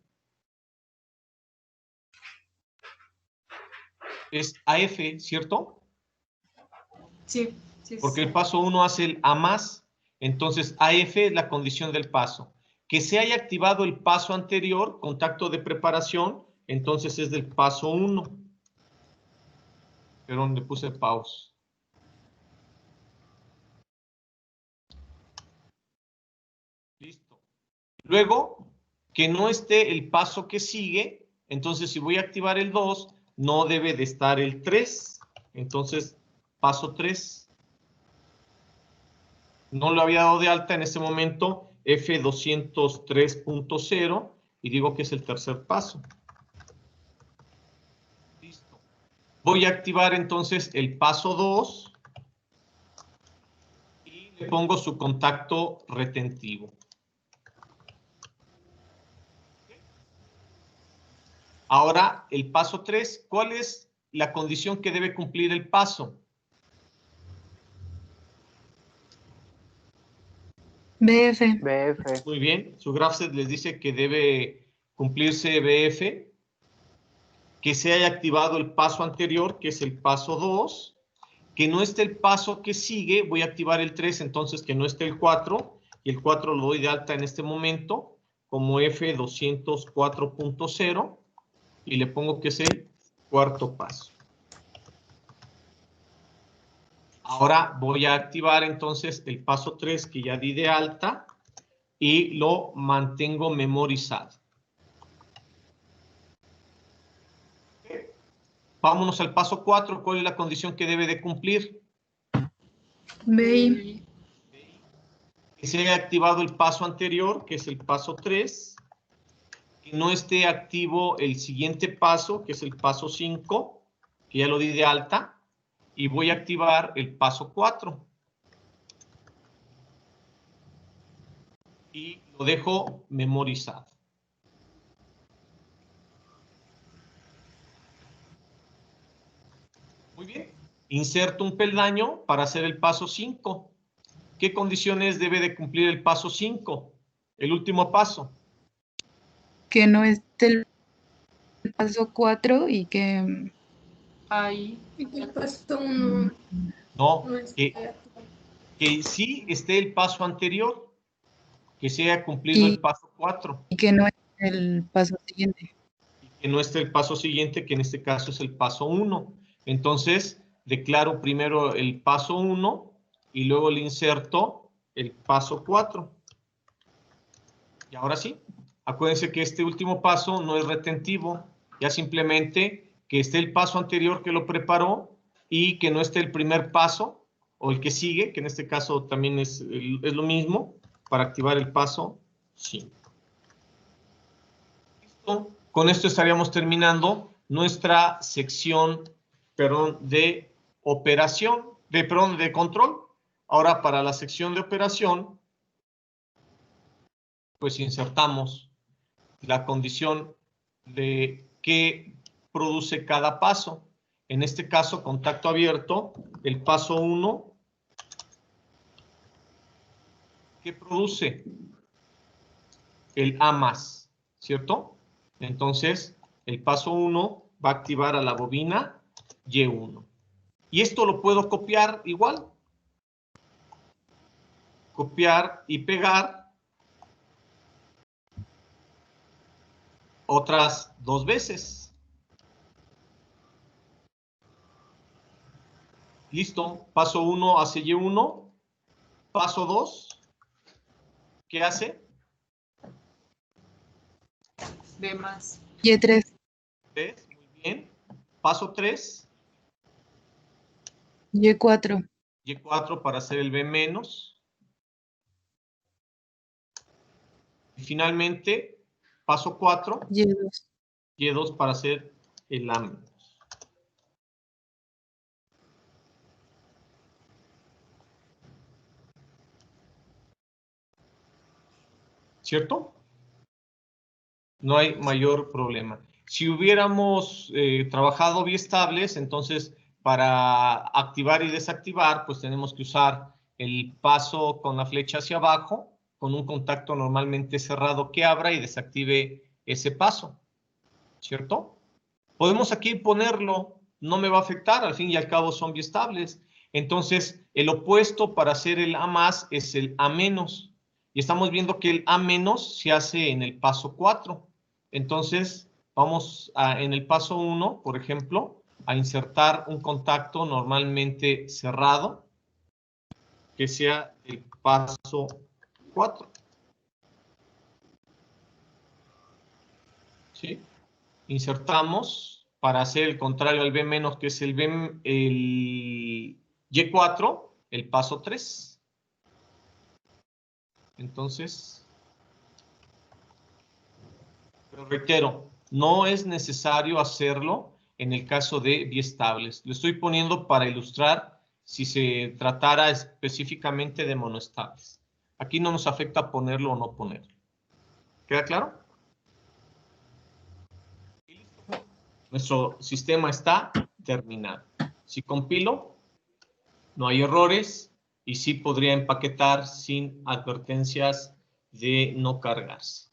Es AF, ¿cierto? Sí, sí. Porque el paso 1 hace el A más, entonces AF es la condición del paso. Que se haya activado el paso anterior, contacto de preparación, entonces es del paso 1. Pero donde puse pause. Listo. Luego, que no esté el paso que sigue, entonces si voy a activar el 2, no debe de estar el 3. Entonces, paso 3. No lo había dado de alta en ese momento, F203.0, y digo que es el tercer paso. Listo. Voy a activar entonces el paso 2 y le pongo su contacto retentivo. Ahora, el paso 3, ¿cuál es la condición que debe cumplir el paso? BF. BF. Muy bien, su GraphSet les dice que debe cumplirse BF, que se haya activado el paso anterior, que es el paso 2, que no esté el paso que sigue, voy a activar el 3, entonces que no esté el 4, y el 4 lo doy de alta en este momento como F204.0, y le pongo que es el cuarto paso. Ahora voy a activar entonces el paso 3 que ya di de alta y lo mantengo memorizado. Vámonos al paso 4. ¿Cuál es la condición que debe de cumplir? BI. Que se haya activado el paso anterior, que es el paso 3. Que no esté activo el siguiente paso, que es el paso 5, que ya lo di de alta. Y voy a activar el paso 4. Y lo dejo memorizado. Muy bien. Inserto un peldaño para hacer el paso 5. ¿Qué condiciones debe de cumplir el paso 5? El último paso. Que no esté el paso 4 y que... Ahí. El paso 1 No, no es. que sí esté el paso anterior, que se haya cumplido el paso 4. Y que no esté el paso siguiente. Y que no esté el paso siguiente, que en este caso es el paso 1. Entonces, declaro primero el paso 1 y luego le inserto el paso 4. Y ahora sí, acuérdense que este último paso no es retentivo, ya simplemente que esté el paso anterior que lo preparó y que no esté el primer paso o el que sigue, que en este caso también es lo mismo, para activar el paso 5. ¿Listo? Con esto estaríamos terminando nuestra sección, de operación, de control. Ahora para la sección de operación, pues insertamos la condición de qué produce cada paso. En este caso, contacto abierto, el paso 1, ¿qué produce? El A+, ¿cierto? Entonces, el paso 1 va a activar a la bobina Y1. Y esto lo puedo copiar igual. Copiar y pegar otras 2 veces. Listo. Paso 1 hace Y1. Paso 2. ¿Qué hace? B más. Y3. 3. Muy bien. Paso 3. Y4. Y4 para hacer el B menos. Y finalmente, paso 4. Y2. Y2 para hacer el A menos. ¿Cierto? No hay mayor problema. Si hubiéramos trabajado biestables, entonces para activar y desactivar, pues tenemos que usar el paso con la flecha hacia abajo, con un contacto normalmente cerrado que abra y desactive ese paso, ¿cierto? Podemos aquí ponerlo, no me va a afectar, al fin y al cabo son biestables. Entonces, el opuesto para hacer el A+ es el A-. Y estamos viendo que el A- se hace en el paso 4. Entonces, vamos en el paso 1, por ejemplo, a insertar un contacto normalmente cerrado, que sea el paso 4. ¿Sí? Insertamos para hacer el contrario al B-, que es el Y4, el paso 3. Entonces, pero reitero, no es necesario hacerlo en el caso de biestables. Lo estoy poniendo para ilustrar si se tratara específicamente de monoestables. Aquí no nos afecta ponerlo o no ponerlo. ¿Queda claro? Nuestro sistema está terminado. Si compilo, no hay errores y sí podría empaquetar sin advertencias de no cargarse.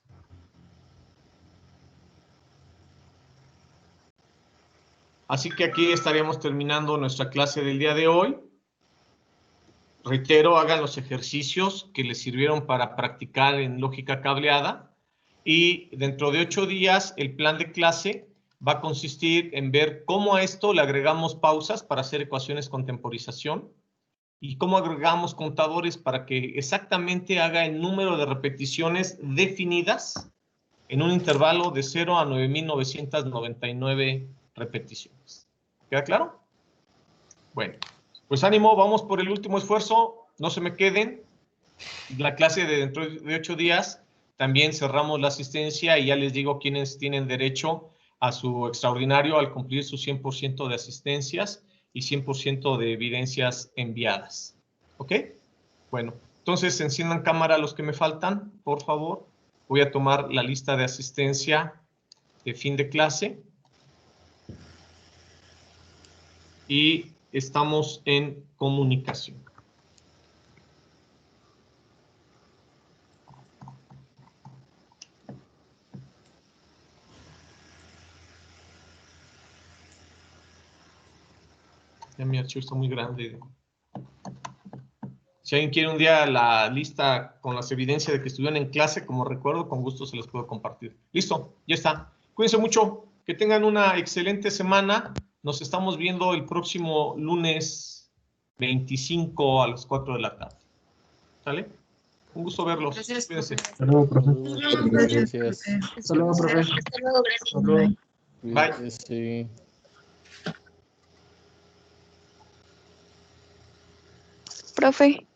Así que aquí estaríamos terminando nuestra clase del día de hoy. Reitero, hagan los ejercicios que les sirvieron para practicar en lógica cableada y dentro de 8 días el plan de clase va a consistir en ver cómo a esto le agregamos pausas para hacer ecuaciones con temporización y cómo agregamos contadores para que exactamente haga el número de repeticiones definidas en un intervalo de 0 a 9.999 repeticiones. ¿Queda claro? Bueno, pues ánimo, vamos por el último esfuerzo. No se me queden. La clase de dentro de 8 días también cerramos la asistencia y ya les digo quiénes tienen derecho a su extraordinario al cumplir su 100% de asistencias y 100% de evidencias enviadas. ¿Ok? Bueno, entonces enciendan cámara los que me faltan, por favor. Voy a tomar la lista de asistencia de fin de clase. Y estamos en comunicación. Ya mi archivo está muy grande. Si alguien quiere un día la lista con las evidencias de que estuvieron en clase, como recuerdo, con gusto se las puedo compartir. Listo, ya está. Cuídense mucho, que tengan una excelente semana. Nos estamos viendo el próximo lunes 25 a las 4 de la tarde. ¿Sale? Un gusto verlos. Gracias, Cuídense. profe. Hasta luego, profe. Gracias. Hasta luego, profe. Hasta luego, gracias. Bye. Cuídese. Profe.